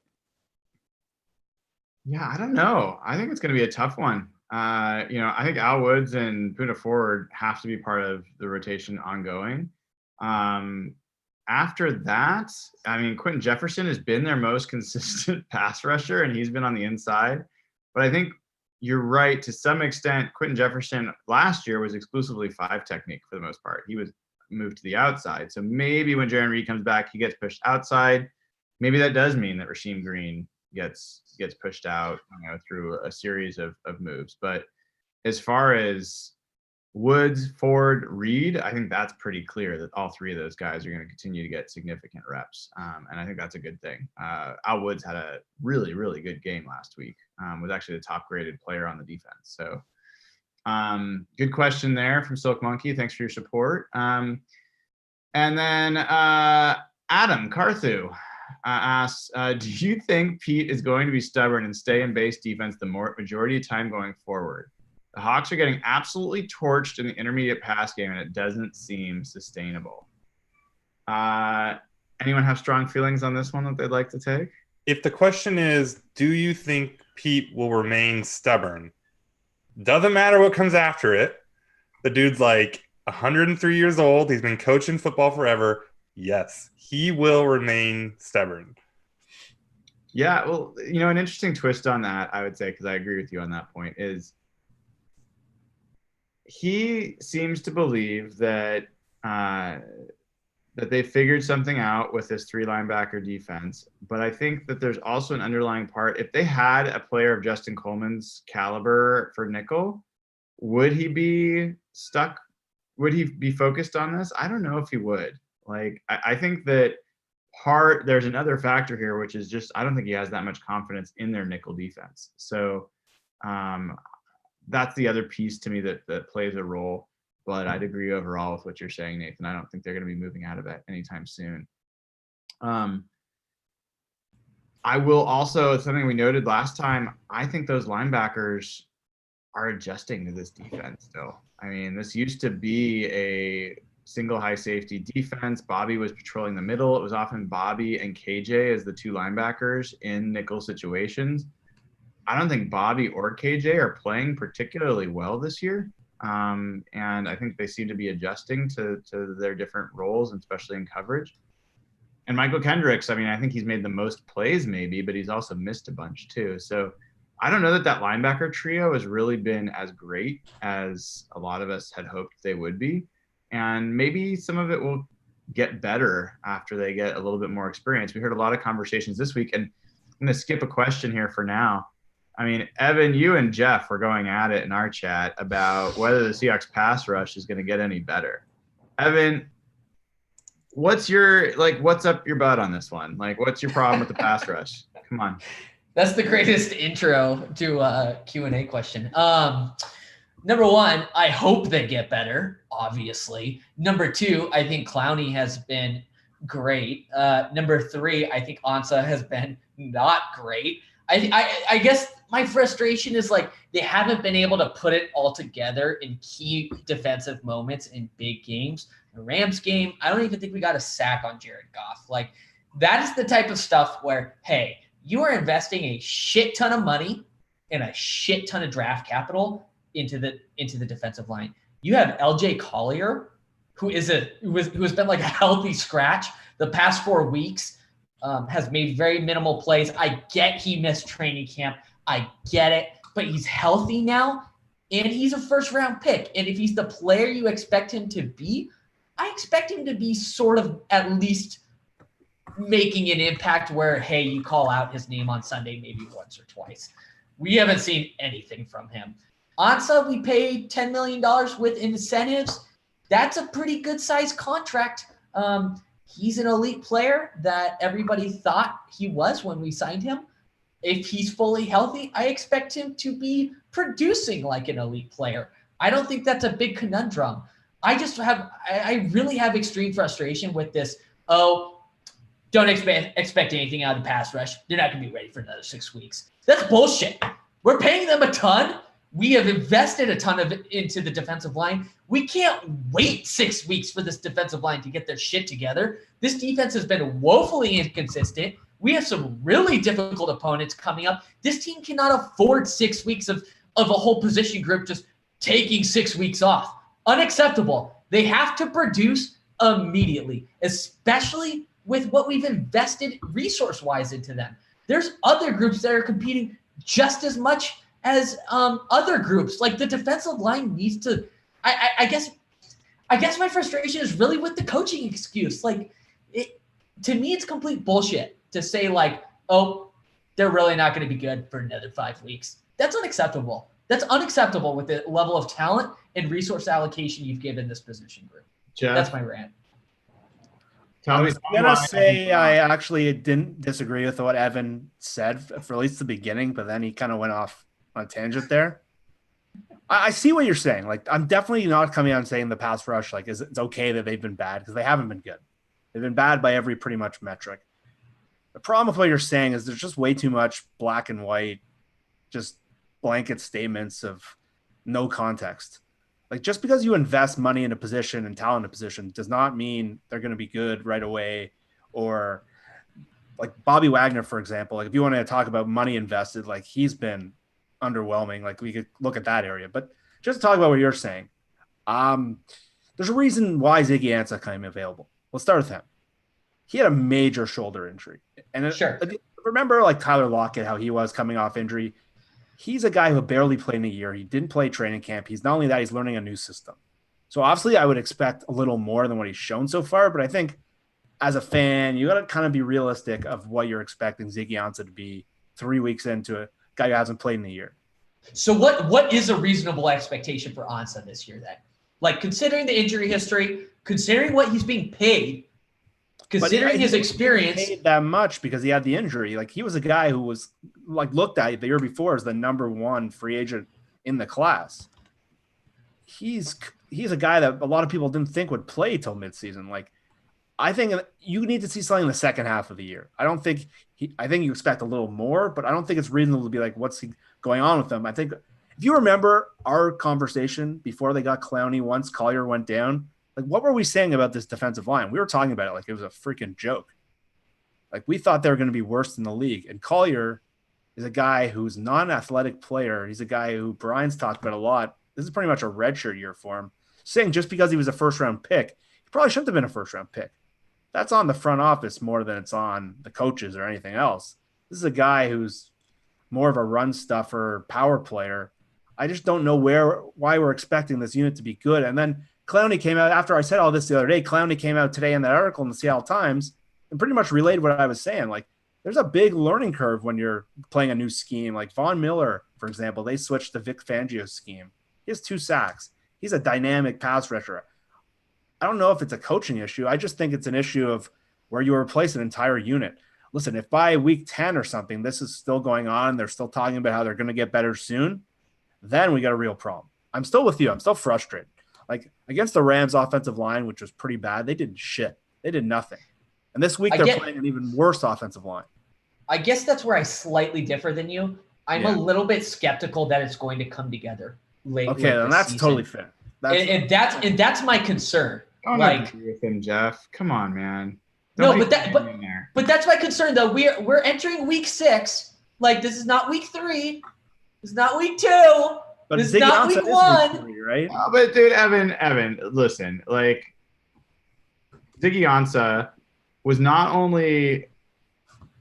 Yeah, I don't know. I think it's going to be a tough one. I think Al Woods and Puna Ford have to be part of the rotation ongoing. After that, I mean, Quentin Jefferson has been their most consistent pass rusher, and he's been on the inside. But I think you're right to some extent. Quentin Jefferson last year was exclusively 5 technique for the most part. He was moved to the outside. So maybe when Jaron Reed comes back, he gets pushed outside. Maybe that does mean that Rasheem Green gets pushed out through a series of moves. But as far as Woods, Ford, Reed, I think that's pretty clear that all three of those guys are going to continue to get significant reps. And I think that's a good thing. Al Woods had a really, really good game last week, was actually the top graded player on the defense. So good question there from Silk Monkey. Thanks for your support. And then Adam Carthu asks, do you think Pete is going to be stubborn and stay in base defense the majority of time going forward? The Hawks are getting absolutely torched in the intermediate pass game, and it doesn't seem sustainable. Anyone have strong feelings on this one that they'd like to take? If the question is, do you think Pete will remain stubborn? Doesn't matter what comes after it. The dude's like 103 years old. He's been coaching football forever. Yes, he will remain stubborn. Yeah, well, an interesting twist on that, I would say, because I agree with you on that point, is he seems to believe that that they figured something out with this 3 linebacker defense. But I think that there's also an underlying part. If they had a player of Justin Coleman's caliber for nickel, would he be stuck? Would he be focused on this? I don't know if he would. Like, I think that there's another factor here, which is just, I don't think he has that much confidence in their nickel defense. So that's the other piece to me that plays a role. But I'd agree overall with what you're saying, Nathan. I don't think they're going to be moving out of it anytime soon. I will also, something we noted last time, I think those linebackers are adjusting to this defense still. I mean, this used to be a single high safety defense. Bobby was patrolling the middle. It was often Bobby and KJ as the 2 linebackers in nickel situations. I don't think Bobby or KJ are playing particularly well this year. And I think they seem to be adjusting to their different roles, especially in coverage. And Michael Kendricks, I mean, I think he's made the most plays maybe, but he's also missed a bunch too. So I don't know that linebacker trio has really been as great as a lot of us had hoped they would be. And maybe some of it will get better after they get a little bit more experience. We heard a lot of conversations this week, and I'm going to skip a question here for now. I mean, Evan, you and Jeff were going at it in our chat about whether the Seahawks pass rush is going to get any better. Evan, what's up your butt on this one? Like, what's your problem with the pass rush? Come on. That's the greatest intro to a Q&A question. Number one, I hope they get better, obviously. Number two, I think Clowney has been great. Number three, I think Ansah has been not great. I guess my frustration is like they haven't been able to put it all together in key defensive moments in big games. The Rams game, I don't even think we got a sack on Jared Goff. Like, that is the type of stuff where, hey, you are investing a shit ton of money and a shit ton of draft capital into the defensive line. You have LJ Collier, who has been like a healthy scratch the past 4 weeks. Has made very minimal plays. I get he missed training camp. I get it. But he's healthy now, and he's a first-round pick. And if he's the player you expect him to be, I expect him to be sort of at least making an impact where, hey, you call out his name on Sunday maybe once or twice. We haven't seen anything from him. Ansah, we paid $10 million with incentives. That's a pretty good-sized contract. He's an elite player that everybody thought he was when we signed him. If he's fully healthy, I expect him to be producing like an elite player. I don't think that's a big conundrum. I really have extreme frustration with this. Don't expect anything out of the pass rush. They're not going to be ready for another 6 weeks. That's bullshit. We're paying them a ton. We have invested a ton of it into the defensive line. We can't wait 6 weeks for this defensive line to get their shit together. This defense has been woefully inconsistent. We have some really difficult opponents coming up. This team cannot afford 6 weeks of a whole position group just taking 6 weeks off. Unacceptable. They have to produce immediately, especially with what we've invested resource-wise into them. There's other groups that are competing just as much as other groups. Like, the defensive line needs to, I guess my frustration is really with the coaching excuse. Like, to me, it's complete bullshit to say like, oh, they're really not going to be good for another 5 weeks. That's unacceptable. That's unacceptable with the level of talent and resource allocation you've given this position group. Jeff, That's my rant. tell I me was gonna say I actually didn't disagree with what Evan said for at least the beginning, but then he kind of went off on a tangent there. I see what you're saying. Like, I'm definitely not coming out and saying the pass rush, like, it's okay that they've been bad, because they haven't been good. They've been bad by every pretty much metric. The problem with what you're saying is there's just way too much black and white, just blanket statements of no context. Like, just because you invest money in a position and talent in a position does not mean they're going to be good right away. Or like Bobby Wagner, for example, like if you want to talk about money invested, like he's been underwhelming. Like we could look at that area, but just to talk about what you're saying, there's a reason why Ziggy Ansah came available. Let's start with him. He had a major shoulder injury, and Sure. Remember like Tyler Lockett, how he was coming off injury. He's a guy who barely played in a year. He didn't play training camp. He's not only that, he's learning a new system. So obviously I would expect a little more than what he's shown so far, but I think as a fan, you got to kind of be realistic of what you're expecting Ziggy Ansah to be 3 weeks into a guy who hasn't played in a year. So what is a reasonable expectation for Ansah this year then? Like, considering the injury history, considering what he's being paid, considering his experience. He paid that much because he had the injury. Like, he was a guy who was like looked at the year before as the number one free agent in the class. He's a guy that a lot of people didn't think would play till midseason. Like, I think you need to see something in the second half of the year. I think you expect a little more, but I don't think it's reasonable to be like, what's going on with them? I think if you remember our conversation before they got Clowney, once Collier went down, like, what were we saying about this defensive line? We were talking about it like it was a freaking joke. Like, we thought they were going to be worse than the league. And Collier is a guy who's not an athletic player. He's a guy who Brian's talked about a lot. This is pretty much a redshirt year for him. Saying just because he was a first-round pick, he probably shouldn't have been a first-round pick. That's on the front office more than it's on the coaches or anything else. This is a guy who's more of a run stuffer, power player. I just don't know why we're expecting this unit to be good. And then Clowney came out after I said all this the other day. Clowney came out today in that article in the Seattle Times and pretty much relayed what I was saying. Like, there's a big learning curve when you're playing a new scheme. Like Von Miller, for example, they switched to Vic Fangio's scheme. He has 2 sacks. He's a dynamic pass rusher. I don't know if it's a coaching issue. I just think it's an issue of where you replace an entire unit. Listen, if by week 10 or something, this is still going on, they're still talking about how they're going to get better soon, then we got a real problem. I'm still with you. I'm still frustrated. Like, against the Rams offensive line, which was pretty bad, they did shit. They did nothing. And this week they're playing an even worse offensive line. I guess that's where I slightly differ than you. I'm a little bit skeptical that it's going to come together late. Okay, then that's season. Totally fair. And that's my concern. Don't like, agree with him, Jeff. Come on, man. But that's my concern though. We're entering week 6. Like, this is not week 3. This is not week 2. But this is not week 1. Week 3, right? But dude, Evan, listen. Like, Ziggy Ansah was not only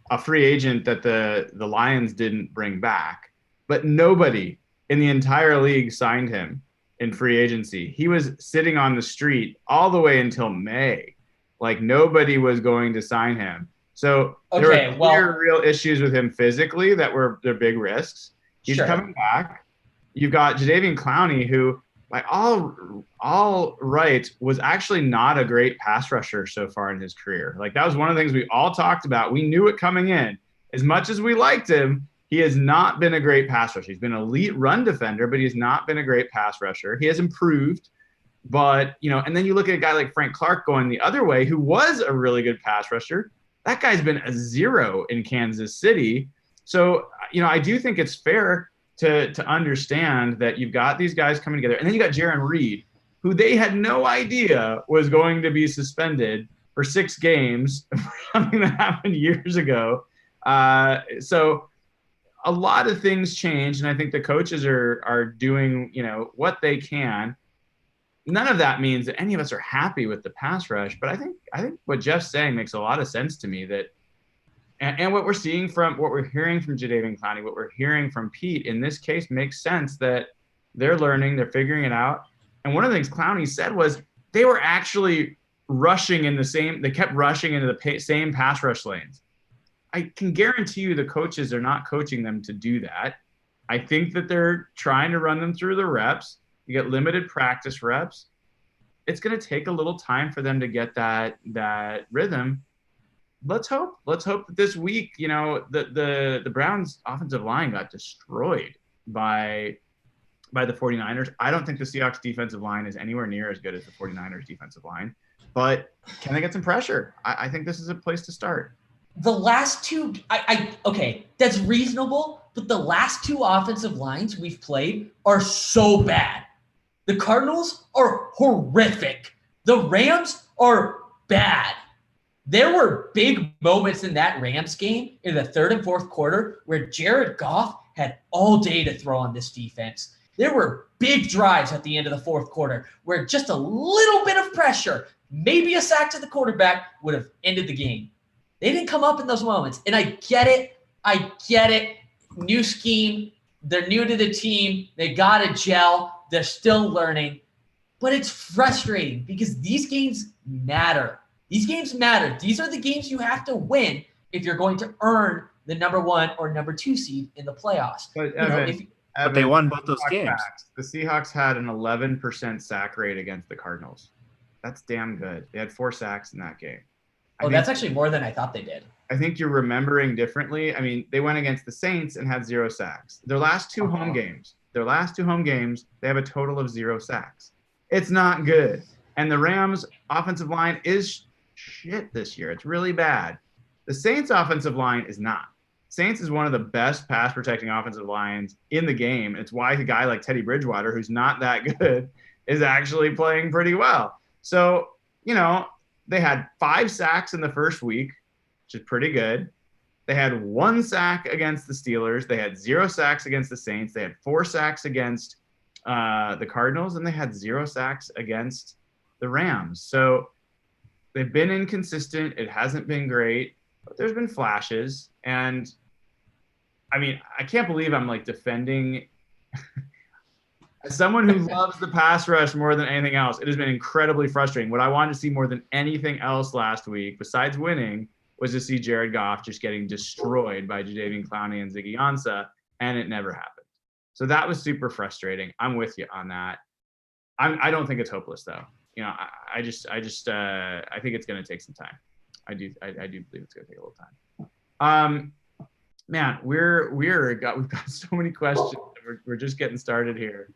a free agent that the Lions didn't bring back, but nobody in the entire league signed him in free agency. He was sitting on the street all the way until May. Like, nobody was going to sign him. So there were real issues with him physically that were their big risks. He's coming back. You've got Jadeveon Clowney, who, like, all right, was actually not a great pass rusher so far in his career. Like, that was one of the things we all talked about. We knew it coming in. As much as we liked him, he has not been a great pass rusher. He's been an elite run defender, but he's not been a great pass rusher. He has improved, but, and then you look at a guy like Frank Clark going the other way, who was a really good pass rusher. That guy's been a 0 in Kansas City. So, I do think it's fair to understand that you've got these guys coming together. And then you got Jaron Reed, who they had no idea was going to be suspended for 6 games, something that happened years ago. So a lot of things changed, and I think the coaches are doing, what they can. None of that means that any of us are happy with the pass rush, but I think what Jeff's saying makes a lot of sense to me, that and what we're hearing from Jadeveon Clowney, what we're hearing from Pete in this case makes sense, that they're learning, they're figuring it out. And one of the things Clowney said was they were actually rushing they kept rushing into the same pass rush lanes. I can guarantee you the coaches are not coaching them to do that. I think that they're trying to run them through the reps. You get limited practice reps. It's going to take a little time for them to get that rhythm. Let's hope that this week, the Browns offensive line got destroyed by the 49ers. I don't think the Seahawks defensive line is anywhere near as good as the 49ers defensive line, but can they get some pressure? I think this is a place to start. The last two, okay, that's reasonable, but the last two offensive lines we've played are so bad. The Cardinals are horrific. The Rams are bad. There were big moments in that Rams game in the third and fourth quarter where Jared Goff had all day to throw on this defense. There were big drives at the end of the fourth quarter where just a little bit of pressure, maybe a sack to the quarterback, would have ended the game. They didn't come up in those moments. And I get it. New scheme. They're new to the team. They got to gel. They're still learning. But it's frustrating because these games matter. These games matter. These are the games you have to win if you're going to earn the number 1 or number 2 seed in the playoffs. But, but they won both those games. Facts. The Seahawks had an 11% sack rate against the Cardinals. That's damn good. They had 4 sacks in that game. That's actually more than I thought they did. I think you're remembering differently. I mean, they went against the Saints and had 0 sacks. Their last two home games, they have a total of 0 sacks. It's not good. And the Rams' offensive line is shit this year. It's really bad. The Saints' offensive line is not. Saints is one of the best pass protecting offensive lines in the game. It's why a guy like Teddy Bridgewater, who's not that good, is actually playing pretty well. So, they had 5 sacks in the first week, which is pretty good. They had 1 sack against the Steelers. They had 0 sacks against the Saints. They had 4 sacks against the Cardinals, and they had 0 sacks against the Rams. So they've been inconsistent. It hasn't been great, but there's been flashes. And I mean, I can't believe I'm defending as someone who loves the pass rush more than anything else. It has been incredibly frustrating. What I wanted to see more than anything else last week, besides winning, was to see Jared Goff just getting destroyed by Jadeveon Clowney and Ziggy Ansah, and it never happened. So that was super frustrating. I'm with you on that. I don't think it's hopeless though. I think it's going to take some time. I do believe it's going to take a little time. Man, we've got so many questions. We're just getting started here.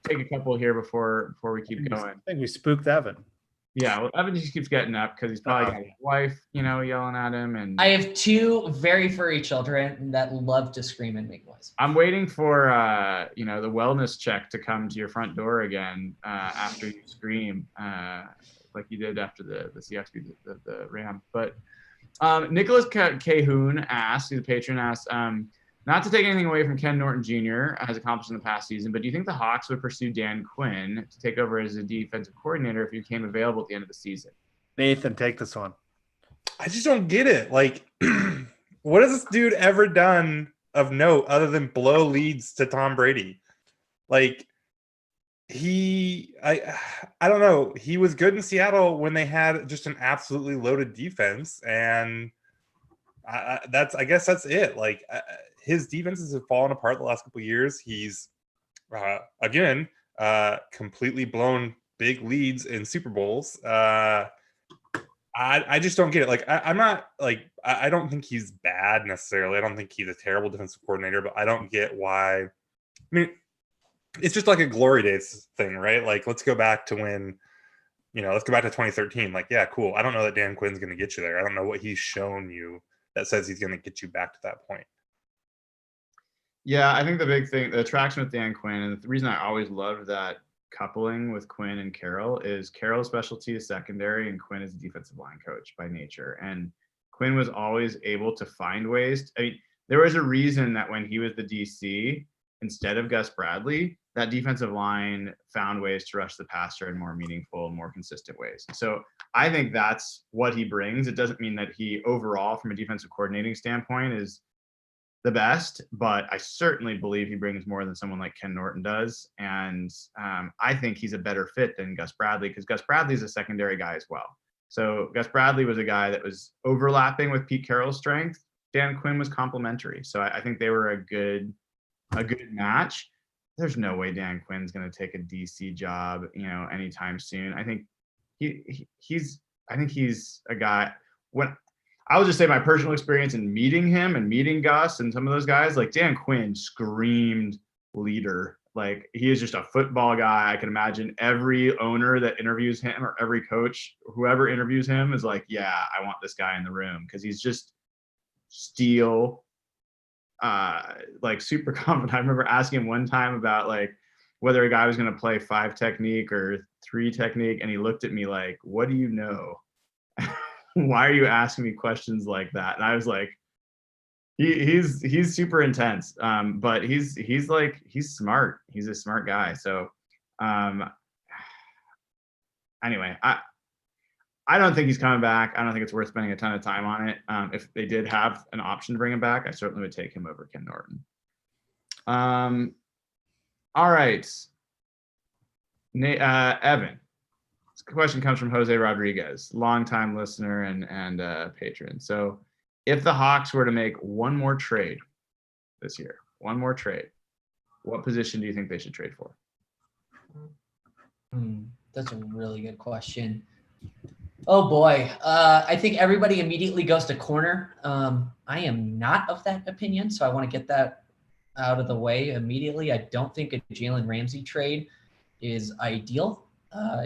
Take a couple here before we keep going. I think we spooked Evan. Yeah, well, Evan just keeps getting up because he's probably got his wife, yelling at him. And I have 2 very furry children that love to scream and make noise. I'm waiting for the wellness check to come to your front door again after you scream like you did after the Seahawks beat the Rams. But Nicholas Cahoon asked, he's a patron, asked, not to take anything away from Ken Norton Jr. has accomplished in the past season, but do you think the Hawks would pursue Dan Quinn to take over as a defensive coordinator if he became available at the end of the season? Nathan, take this one. I just don't get it. What has this dude ever done of note other than blow leads to Tom Brady? I don't know. He was good in Seattle when they had just an absolutely loaded defense, and I guess that's it. His defenses have fallen apart the last couple of years. He's again completely blown big leads in Super Bowls. I just don't get it. I'm not I don't think he's bad necessarily. I don't think he's a terrible defensive coordinator, but I don't get why. I mean, it's just like a glory days thing, right? Let's go back to when, let's go back to 2013. Yeah, cool. I don't know that Dan Quinn's going to get you there. I don't know what he's shown you that says he's going to get you back to that point. Yeah, I think the big thing, the attraction with Dan Quinn, and the reason I always loved that coupling with Quinn and Carroll is Carroll's specialty is secondary and Quinn is a defensive line coach by nature. And Quinn was always able to find ways. There was a reason that when he was the DC, instead of Gus Bradley, that defensive line found ways to rush the passer in more meaningful and more consistent ways. So I think that's what he brings. It doesn't mean that he overall, from a defensive coordinating standpoint, is the best, but I certainly believe he brings more than someone like Ken Norton does. And I think he's a better fit than Gus Bradley because Gus Bradley is a secondary guy as well. So Gus Bradley was a guy that was overlapping with Pete Carroll's strength. Dan Quinn was complementary. So I think they were a good match. there's no way Dan Quinn's going to take a DC job, anytime soon. I think he's a guy. When I will just say my personal experience in meeting him and meeting Gus and some of those guys, like Dan Quinn screamed leader. Like he is just a football guy. I can imagine every owner that interviews him or every coach, whoever interviews him is like, yeah, I want this guy in the room because he's just steel, like super confident. I remember asking him one time about like whether a guy was going to play 5 technique or 3 technique. And he looked at me like, what do you know? Why are you asking me questions like that? And I was like, he's super intense. But he's smart. He's a smart guy. So anyway, I don't think he's coming back. I don't think it's worth spending a ton of time on it. If they did have an option to bring him back, I certainly would take him over Ken Norton. All right. Evan. This question comes from Jose Rodriguez, longtime listener and patron. So if the Hawks were to make one more trade this year, what position do you think they should trade for? That's a really good question. Oh boy. I think everybody immediately goes to corner. I am not of that opinion, so I want to get that out of the way immediately. I don't think a Jalen Ramsey trade is ideal.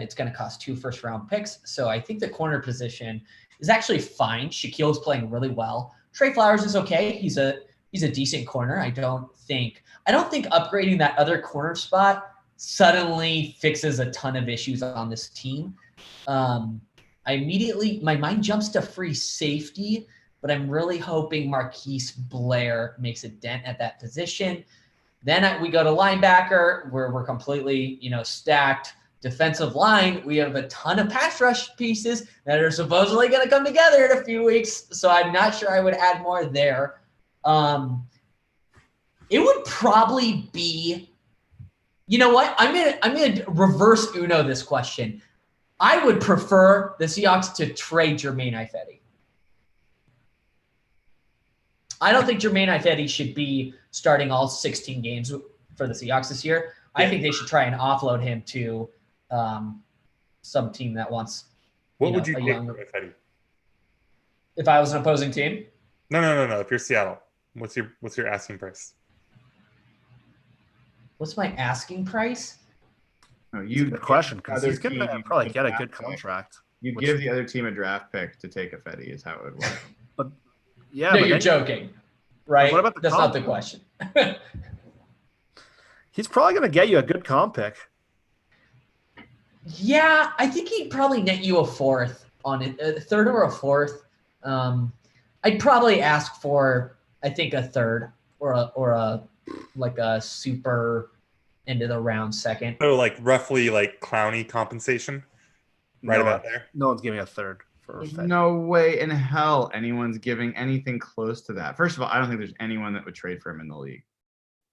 It's going to cost 2 first-round picks, so I think the corner position is actually fine. Shaquille's playing really well. Trey Flowers is okay. He's a decent corner. I don't think upgrading that other corner spot suddenly fixes a ton of issues on this team. My mind jumps to free safety, but I'm really hoping Marquise Blair makes a dent at that position. Then we go to linebacker, where we're completely, stacked. Defensive line, we have a ton of pass rush pieces that are supposedly going to come together in a few weeks, so I'm not sure I would add more there. It would probably be, you know what? I'm gonna reverse Uno this question. I would prefer the Seahawks to trade Jermaine Ifedi. I don't think Jermaine Ifedi should be starting all 16 games for the Seahawks this year. I think they should try and offload him to some team that wants. What would you take for Ifedi? If I was an opposing team? No. If you're Seattle, what's your asking price? What's my asking price? No, good question, because he's going to probably get a good contract. You give the other team a draft pick to take Ifedi is how it would work. But you're joking, right? What about That's not the question. He's probably going to get you a good comp pick. Yeah, I think he'd probably net you a 4th on it, a 3rd or a 4th. I'd probably ask for, I think, a 3rd or a super end of the round 2nd. So like roughly like Clowney compensation, about there. No one's giving a 3rd for Ifedi. No way in hell anyone's giving anything close to that. First of all, I don't think there's anyone that would trade for him in the league.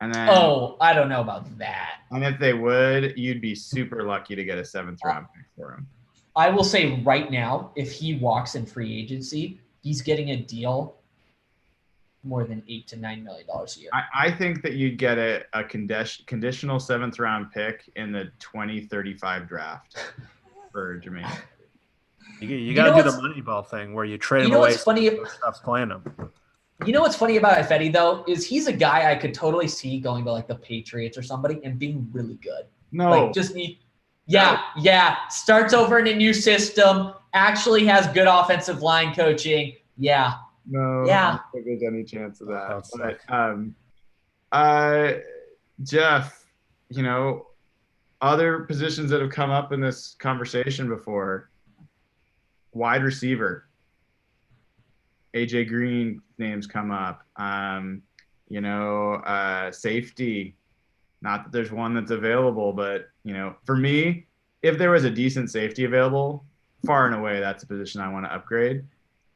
And then, I don't know about that. And if they would, you'd be super lucky to get a 7th round pick for him. I will say right now, if he walks in free agency, he's getting a deal more than $8 to $9 million a year. I think that you'd get a conditional 7th round pick in the 2035 draft for Jermaine. You got to do the Moneyball thing where you trade him away. Stops playing him. You know what's funny about Ifedi, though, is he's a guy I could totally see going to like the Patriots or somebody and being really good. No. Like starts over in a new system, actually has good offensive line coaching. Yeah. No. Yeah. I don't think there's any chance of that. But, Jeff, other positions that have come up in this conversation before, wide receiver. AJ Green names come up. Safety. Not that there's one that's available, but for me, if there was a decent safety available, far and away, that's a position I want to upgrade.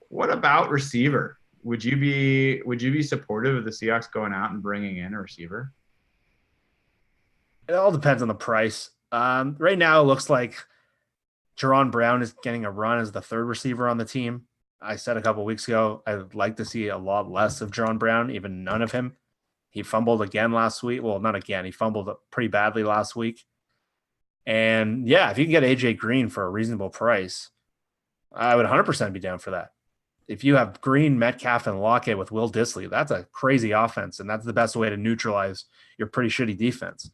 What about receiver? Would you be supportive of the Seahawks going out and bringing in a receiver? It all depends on the price. Right now, it looks like Jerron Brown is getting a run as the 3rd receiver on the team. I said a couple of weeks ago, I'd like to see a lot less of Jerron Brown, even none of him. He fumbled again last week. Well, not again. He fumbled pretty badly last week. And yeah, if you can get AJ Green for a reasonable price, I would 100% be down for that. If you have Green, Metcalf, and Lockett with Will Dissly, that's a crazy offense, and that's the best way to neutralize your pretty shitty defense.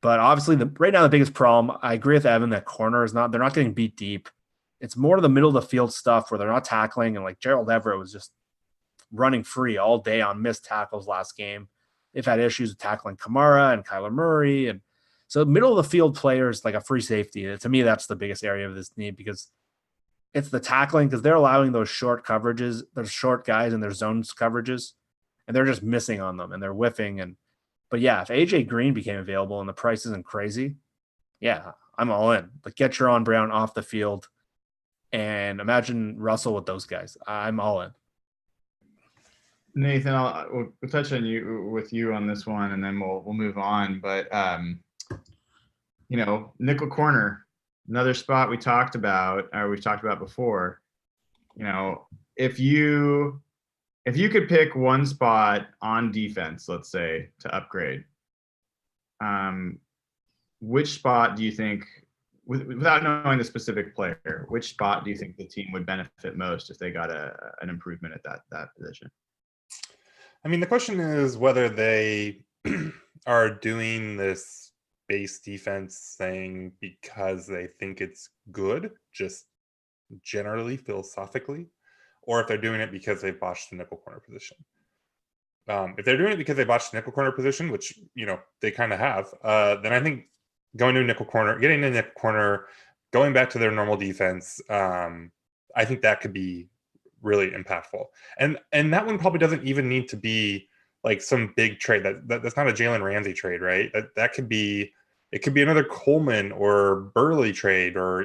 But obviously, right now the biggest problem, I agree with Evan, that corner is they're not getting beat deep. It's more to the middle of the field stuff where they're not tackling, and like Gerald Everett was just running free all day on missed tackles last game. They've had issues with tackling Kamara and Kyler Murray, and so middle of the field players like a free safety. To me, that's the biggest area of this need because it's the tackling, because they're allowing those short coverages, those short guys in their zones coverages, and they're just missing on them and they're whiffing. But yeah, if AJ Green became available and the price isn't crazy, yeah, I'm all in. But get Jaron Brown off the field and imagine Russell with those guys. I'm all in. Nathan, we'll touch on you on this one, and then we'll move on. But nickel corner, another spot we've talked about before. If you could pick one spot on defense, let's say, to upgrade, which spot do you think, without knowing the specific player, which spot do you think the team would benefit most if they got an improvement at that position? I mean, the question is whether they are doing this base defense thing because they think it's good, just generally philosophically, or if they're doing it because they botched the nickel corner position. If they're doing it because they botched the nickel corner position, which, they kind of have, then I think getting a nickel corner, going back to their normal defense, I think that could be really impactful. And that one probably doesn't even need to be like some big trade. That's not a Jalen Ramsey trade, right? It could be another Coleman or Burley trade, or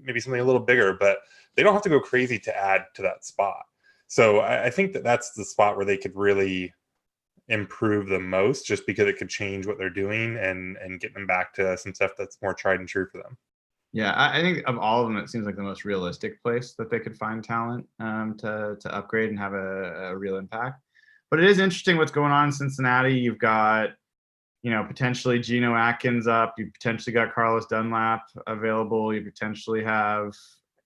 maybe something a little bigger, but they don't have to go crazy to add to that spot. So I think that's the spot where they could really improve the most, just because it could change what they're doing and get them back to some stuff that's more tried and true for them. Yeah, I think of all of them, it seems like the most realistic place that they could find talent to upgrade and have a real impact. But it is interesting what's going on in Cincinnati. You've got, potentially Geno Atkins up. You potentially got Carlos Dunlap available. You potentially have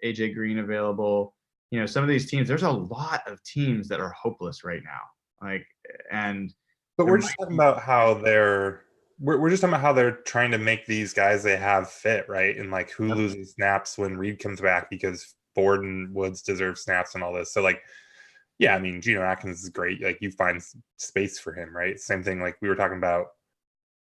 AJ Green available. Some of these teams, there's a lot of teams that are hopeless right now. But we're just talking about how we're just talking about how they're trying to make these guys they have fit, right? And like who loses snaps when Reed comes back, because Ford and Woods deserve snaps and all this. So like, yeah, I mean, Geno Atkins is great. Like you find space for him, right? Same thing like we were talking about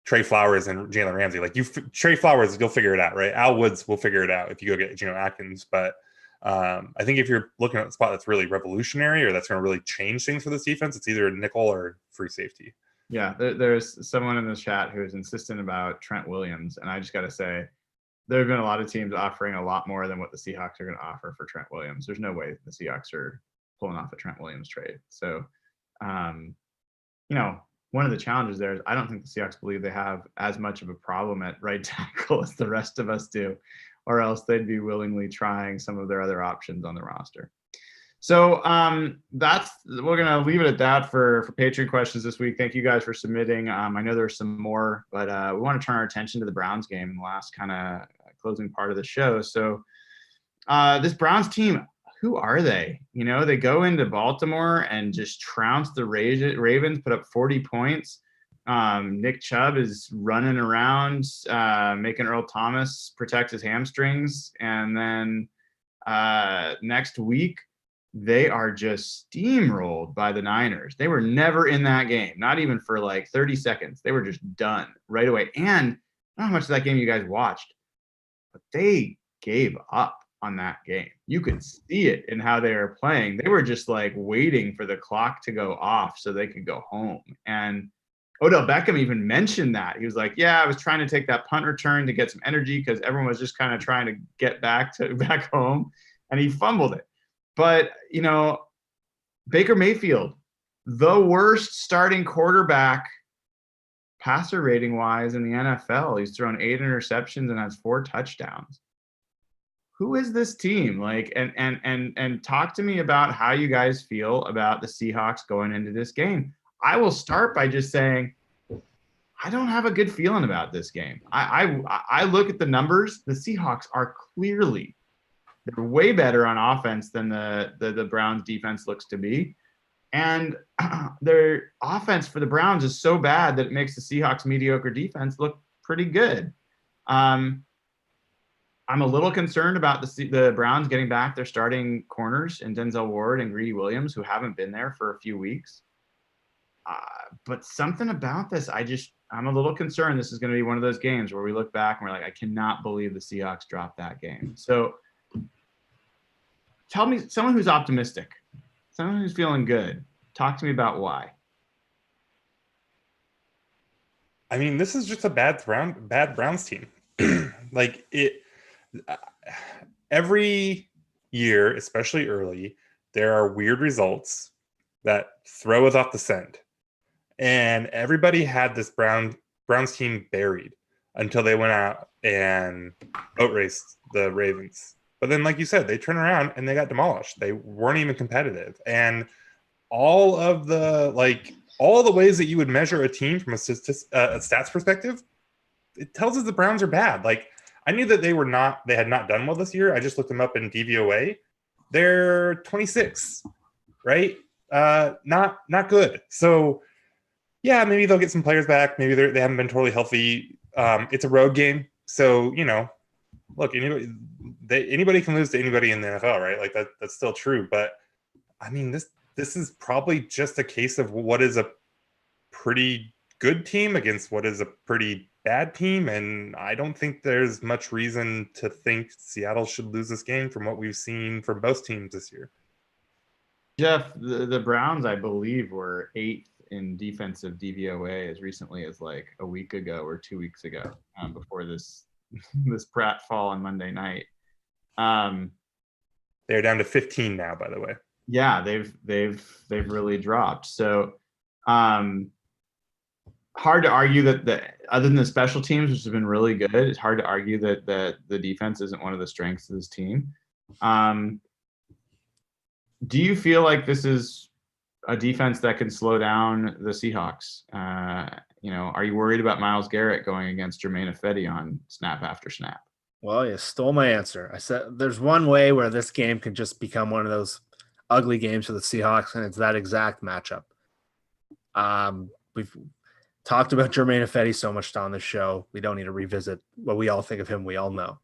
Trey Flowers and Jalen Ramsey. Like Trey Flowers, you'll figure it out, right? Al Woods will figure it out if you go get Geno Atkins. But I think if you're looking at a spot that's really revolutionary or that's going to really change things for this defense, it's either nickel or free safety. Yeah, there's someone in the chat who is insistent about Trent Williams, and I just got to say, there have been a lot of teams offering a lot more than what the Seahawks are going to offer for Trent Williams. There's no way the Seahawks are pulling off a Trent Williams trade. So, one of the challenges there is I don't think the Seahawks believe they have as much of a problem at right tackle as the rest of us do, or else they'd be willingly trying some of their other options on the roster. So we're gonna leave it at that for Patreon questions this week. Thank you guys for submitting. I know there's some more, but we want to turn our attention to the Browns game in the last kind of closing part of the show. So this Browns team, who are they? They go into Baltimore and just trounce the Ravens, put up 40 points. Nick Chubb is running around, making Earl Thomas protect his hamstrings, and then next week, they are just steamrolled by the Niners. They were never in that game, not even for like 30 seconds. They were just done right away. And I don't know how much of that game you guys watched, but they gave up on that game. You could see it in how they were playing. They were just like waiting for the clock to go off so they could go home. And Odell Beckham even mentioned that. He was like, yeah, I was trying to take that punt return to get some energy because everyone was just kind of trying to get back home, and he fumbled it. But, Baker Mayfield, the worst starting quarterback passer rating wise in the NFL. He's thrown 8 interceptions and has 4 touchdowns. Who is this team? Like, and talk to me about how you guys feel about the Seahawks going into this game. I will start by just saying I don't have a good feeling about this game. I look at the numbers. The Seahawks are clearly they're way better on offense than the Browns defense looks to be. And their offense for the Browns is so bad that it makes the Seahawks mediocre defense look pretty good. I'm a little concerned about the Browns getting back their starting corners in Denzel Ward and Greedy Williams, who haven't been there for a few weeks. But something about this, I'm a little concerned this is going to be one of those games where we look back and we're like, I cannot believe the Seahawks dropped that game. So tell me, someone who's optimistic, someone who's feeling good, talk to me about why. I mean, this is just a bad Browns team. Like it, every year, especially early, there are weird results that throw us off the scent. And everybody had this Browns team buried until they went out and boat raced the Ravens. But then, like you said, they turned around and they got demolished. They weren't even competitive. And all the ways that you would measure a team from a stats perspective, it tells us the Browns are bad. Like, I knew that they had not done well this year. I just looked them up in DVOA. They're 26, right? Not good. So yeah, maybe they'll get some players back. Maybe they haven't been totally healthy. It's a road game. So, look, anybody can lose to anybody in the NFL, right? Like that's still true. But I mean, this is probably just a case of what is a pretty good team against what is a pretty bad team. And I don't think there's much reason to think Seattle should lose this game from what we've seen from both teams this year. Jeff, the Browns, I believe, were 8th in defensive DVOA as recently as like a week ago or 2 weeks ago, before this pratfall on Monday night. They're down to 15 now, by the way. Yeah, they've really dropped. So hard to argue that other than the special teams, which have been really good, it's hard to argue that the defense isn't one of the strengths of this team. Do you feel like this is a defense that can slow down the Seahawks? Are you worried about Myles Garrett going against Jermaine Ifedi on snap after snap? Well, you stole my answer. I said there's one way where this game can just become one of those ugly games for the Seahawks, and it's that exact matchup. We've talked about Jermaine Ifedi so much on this show. We don't need to revisit what we all think of him. We all know.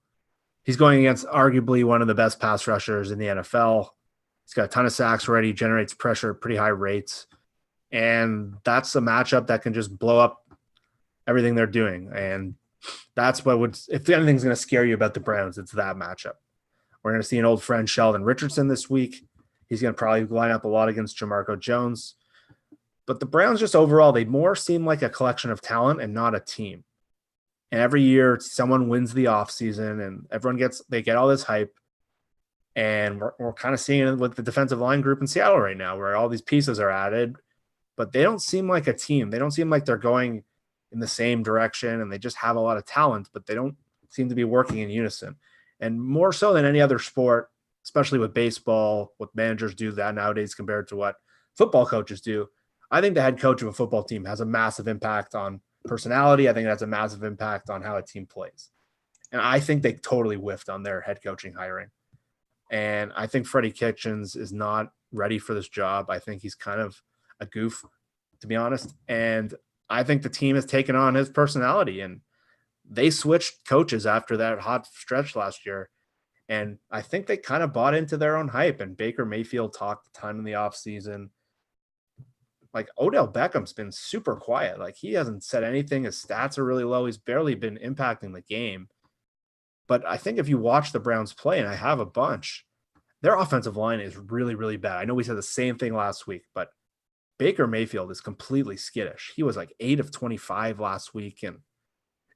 He's going against arguably one of the best pass rushers in the NFL. He's got a ton of sacks already, generates pressure at pretty high rates. And that's a matchup that can just blow up everything they're doing. And that's if anything's going to scare you about the Browns, it's that matchup. We're going to see an old friend, Sheldon Richardson, this week. He's going to probably line up a lot against Jamarco Jones. But the Browns just overall, they more seem like a collection of talent and not a team. And every year someone wins the offseason and they get all this hype. And we're kind of seeing it with the defensive line group in Seattle right now, where all these pieces are added, but they don't seem like a team. They don't seem like they're going in the same direction, and they just have a lot of talent, but they don't seem to be working in unison. And more so than any other sport, especially with baseball, what managers do that nowadays compared to what football coaches do, I think the head coach of a football team has a massive impact on personality. I think it has a massive impact on how a team plays. And I think they totally whiffed on their head coaching hiring. And I think Freddie Kitchens is not ready for this job. I think he's kind of a goof, to be honest. And I think the team has taken on his personality, and they switched coaches after that hot stretch last year. And I think they kind of bought into their own hype. And Baker Mayfield talked a ton in the offseason. Like, Odell Beckham's been super quiet. Like, he hasn't said anything. His stats are really low. He's barely been impacting the game. But I think if you watch the Browns play, and I have a bunch, their offensive line is really, really bad. I know we said the same thing last week, but Baker Mayfield is completely skittish. He was like 8 of 25 last week. And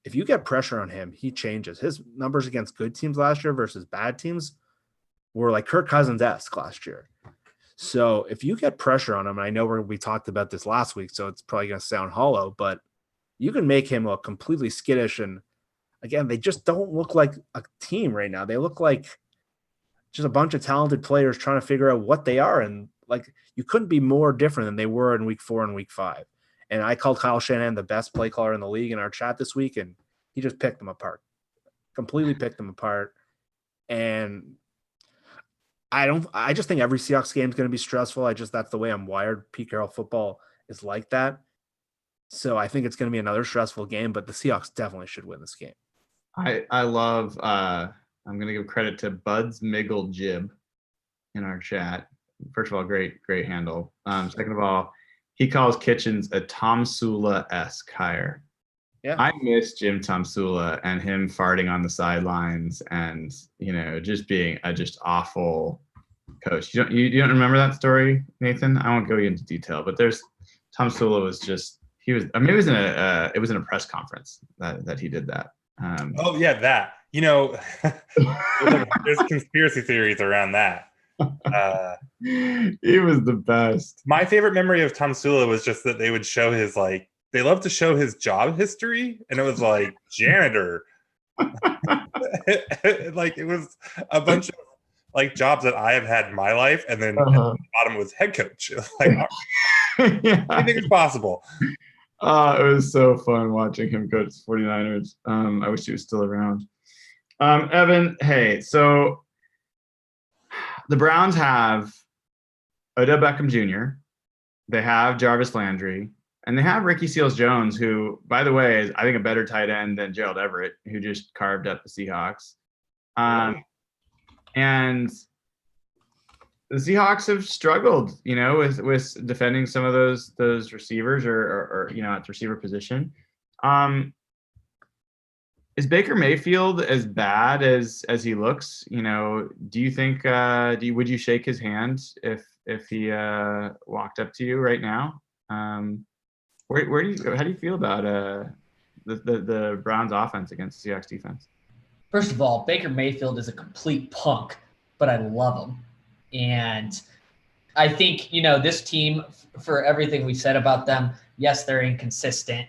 if you get pressure on him, he changes. His numbers against good teams last year versus bad teams were like Kirk Cousins-esque last year. So if you get pressure on him, and I know we talked about this last week, so it's probably going to sound hollow, but you can make him look completely skittish. And again, they just don't look like a team right now. They look like just a bunch of talented players trying to figure out what they are. And like you couldn't be more different than they were in week 4 and week 5. And I called Kyle Shanahan the best play caller in the league in our chat this week, and he just picked them apart, completely picked them apart. And I just think every Seahawks game is going to be stressful. That's the way I'm wired. Pete Carroll football is like that. So I think it's going to be another stressful game, but the Seahawks definitely should win this game. I love, I'm going to give credit to Buds Miggle Jib in our chat. First of all, great handle. Second of all, he calls Kitchens a Tom Sula-esque hire. Yeah. I miss Jim Tom Sula and him farting on the sidelines and, just being a just awful coach. You don't remember that story, Nathan? I won't go into detail, but Tom Sula was just, it was in a press conference that he did that. Oh yeah, that. There's conspiracy theories around that. He was the best. My favorite memory of Tom Sula was just that they would show his they love to show his job history, and it was like janitor. It was a bunch of jobs that I have had in my life, and then at the bottom was head coach. Yeah. Anything is possible. It was so fun watching him coach the 49ers. I wish he was still around. Evan, hey, so the Browns have Odell Beckham Jr., they have Jarvis Landry, and they have Ricky Seals-Jones, who, by the way, is, I think, a better tight end than Gerald Everett, who just carved up the Seahawks. And the Seahawks have struggled, with defending some of those receivers or at the receiver position. Is Baker Mayfield as bad as he looks? Do you think would you shake his hand if he walked up to you right now? How do you feel about the Browns offense against the Seahawks defense? First of all, Baker Mayfield is a complete punk, but I love him. And I think, this team, for everything we said about them, yes, they're inconsistent.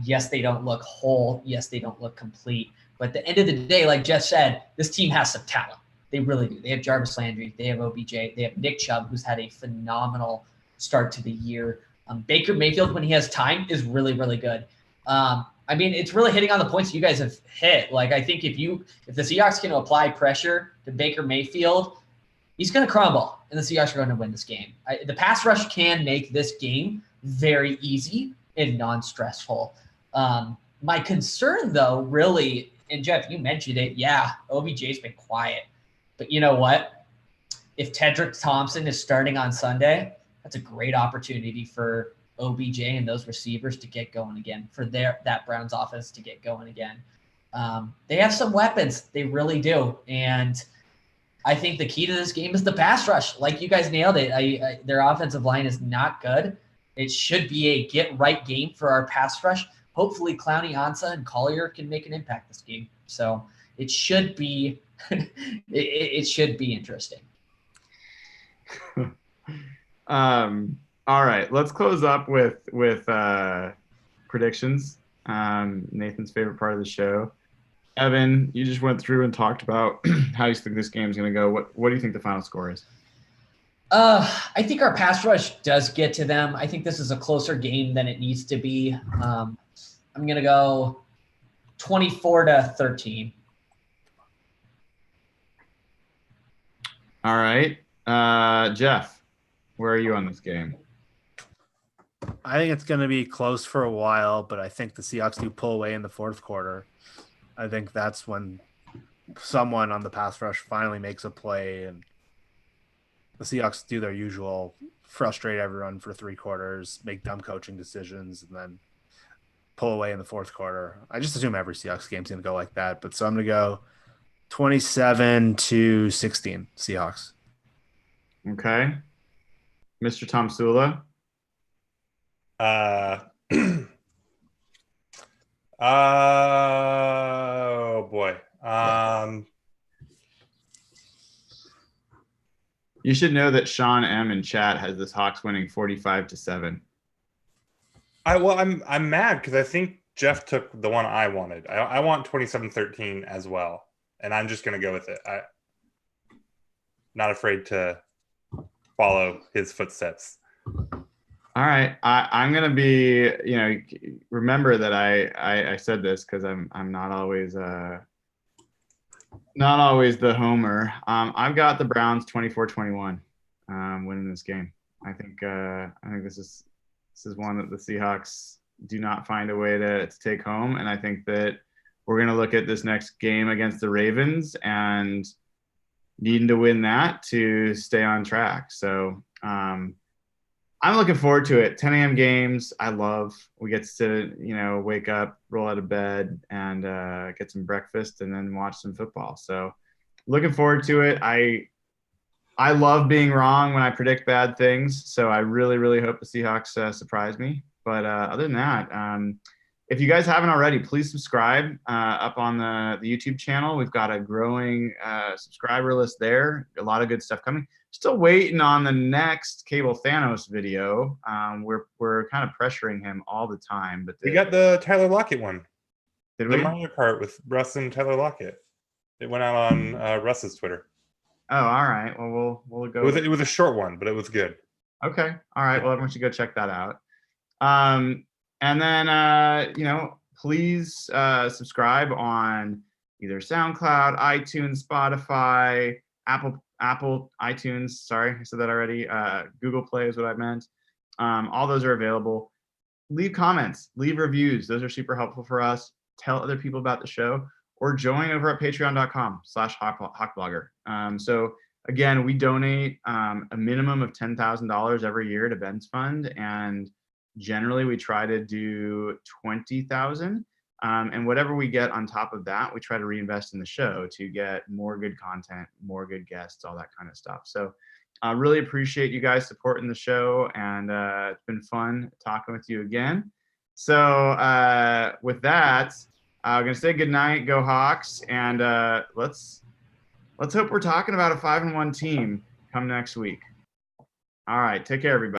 Yes, they don't look whole. Yes, they don't look complete. But at the end of the day, like Jeff said, this team has some talent. They really do. They have Jarvis Landry. They have OBJ. They have Nick Chubb, who's had a phenomenal start to the year. Baker Mayfield, when he has time, is really, really good. It's really hitting on the points you guys have hit. I think if the Seahawks can apply pressure to Baker Mayfield, he's going to crumble, and the Seahawks are going to win this game. The pass rush can make this game very easy and non-stressful. My concern, though, really, and Jeff, you mentioned it, yeah, OBJ's been quiet. But you know what? If Tedrick Thompson is starting on Sunday, that's a great opportunity for OBJ and those receivers to get going again, for that Browns offense to get going again. They have some weapons. They really do. And I think the key to this game is the pass rush. Like you guys nailed it. Their offensive line is not good. It should be a get-right game for our pass rush. Hopefully Clowney, Ansah, and Collier can make an impact this game. So it should be it should be interesting. All right, let's close up with predictions. Nathan's favorite part of the show. Evan, you just went through and talked about how you think this game is going to go. What do you think the final score is? I think our pass rush does get to them. I think this is a closer game than it needs to be. I'm going to go 24-13. All right. Jeff, where are you on this game? I think it's going to be close for a while, but I think the Seahawks do pull away in the fourth quarter. I think that's when someone on the pass rush finally makes a play, and the Seahawks do their usual, frustrate everyone for 3 quarters, make dumb coaching decisions, and then pull away in the fourth quarter. I just assume every Seahawks game is going to go like that. But so I'm going to go 27-16 Seahawks. Okay. Mr. Tom Sula? Oh boy. You should know that Sean M in chat has this Hawks winning 45-7. I'm mad because I think Jeff took the one I wanted. I want 27-13 as well, and I'm just going to go with it. Not afraid to follow his footsteps. All right, I'm gonna be, remember that I said this because I'm not always the homer. I've got the Browns 24-21 winning this game. I think this is one that the Seahawks do not find a way to take home, and I think that we're gonna look at this next game against the Ravens and needing to win that to stay on track. So. I'm looking forward to it. 10 a.m. games, I love. We get to, wake up, roll out of bed, and get some breakfast, and then watch some football. So, looking forward to it. I love being wrong when I predict bad things. So I really, really hope the Seahawks surprise me. But other than that, if you guys haven't already, please subscribe up on the YouTube channel. We've got a growing subscriber list there. A lot of good stuff coming. Still waiting on the next Cable Thanos video. We're kind of pressuring him all the time. But We got the Tyler Lockett one. Did the we? Mario Kart with Russ and Tyler Lockett. It went out on Russ's Twitter. Oh, all right. Well, we'll go. It was a short one, but it was good. Okay. All right. Well, everyone should go check that out. And then, please subscribe on either SoundCloud, iTunes, Spotify, Apple iTunes. Sorry, I said that already. Google Play is what I meant. All those are available. Leave comments, leave reviews. Those are super helpful for us. Tell other people about the show, or join over at patreon.com/hawkblogger. So again, we donate a minimum of $10,000 every year to Ben's Fund, and generally we try to do 20,000. And whatever we get on top of that, we try to reinvest in the show to get more good content, more good guests, all that kind of stuff. So I really appreciate you guys supporting the show, and it's been fun talking with you again. So with that, I'm going to say good night, go Hawks, and let's hope we're talking about a 5-1 team come next week. All right, take care, everybody.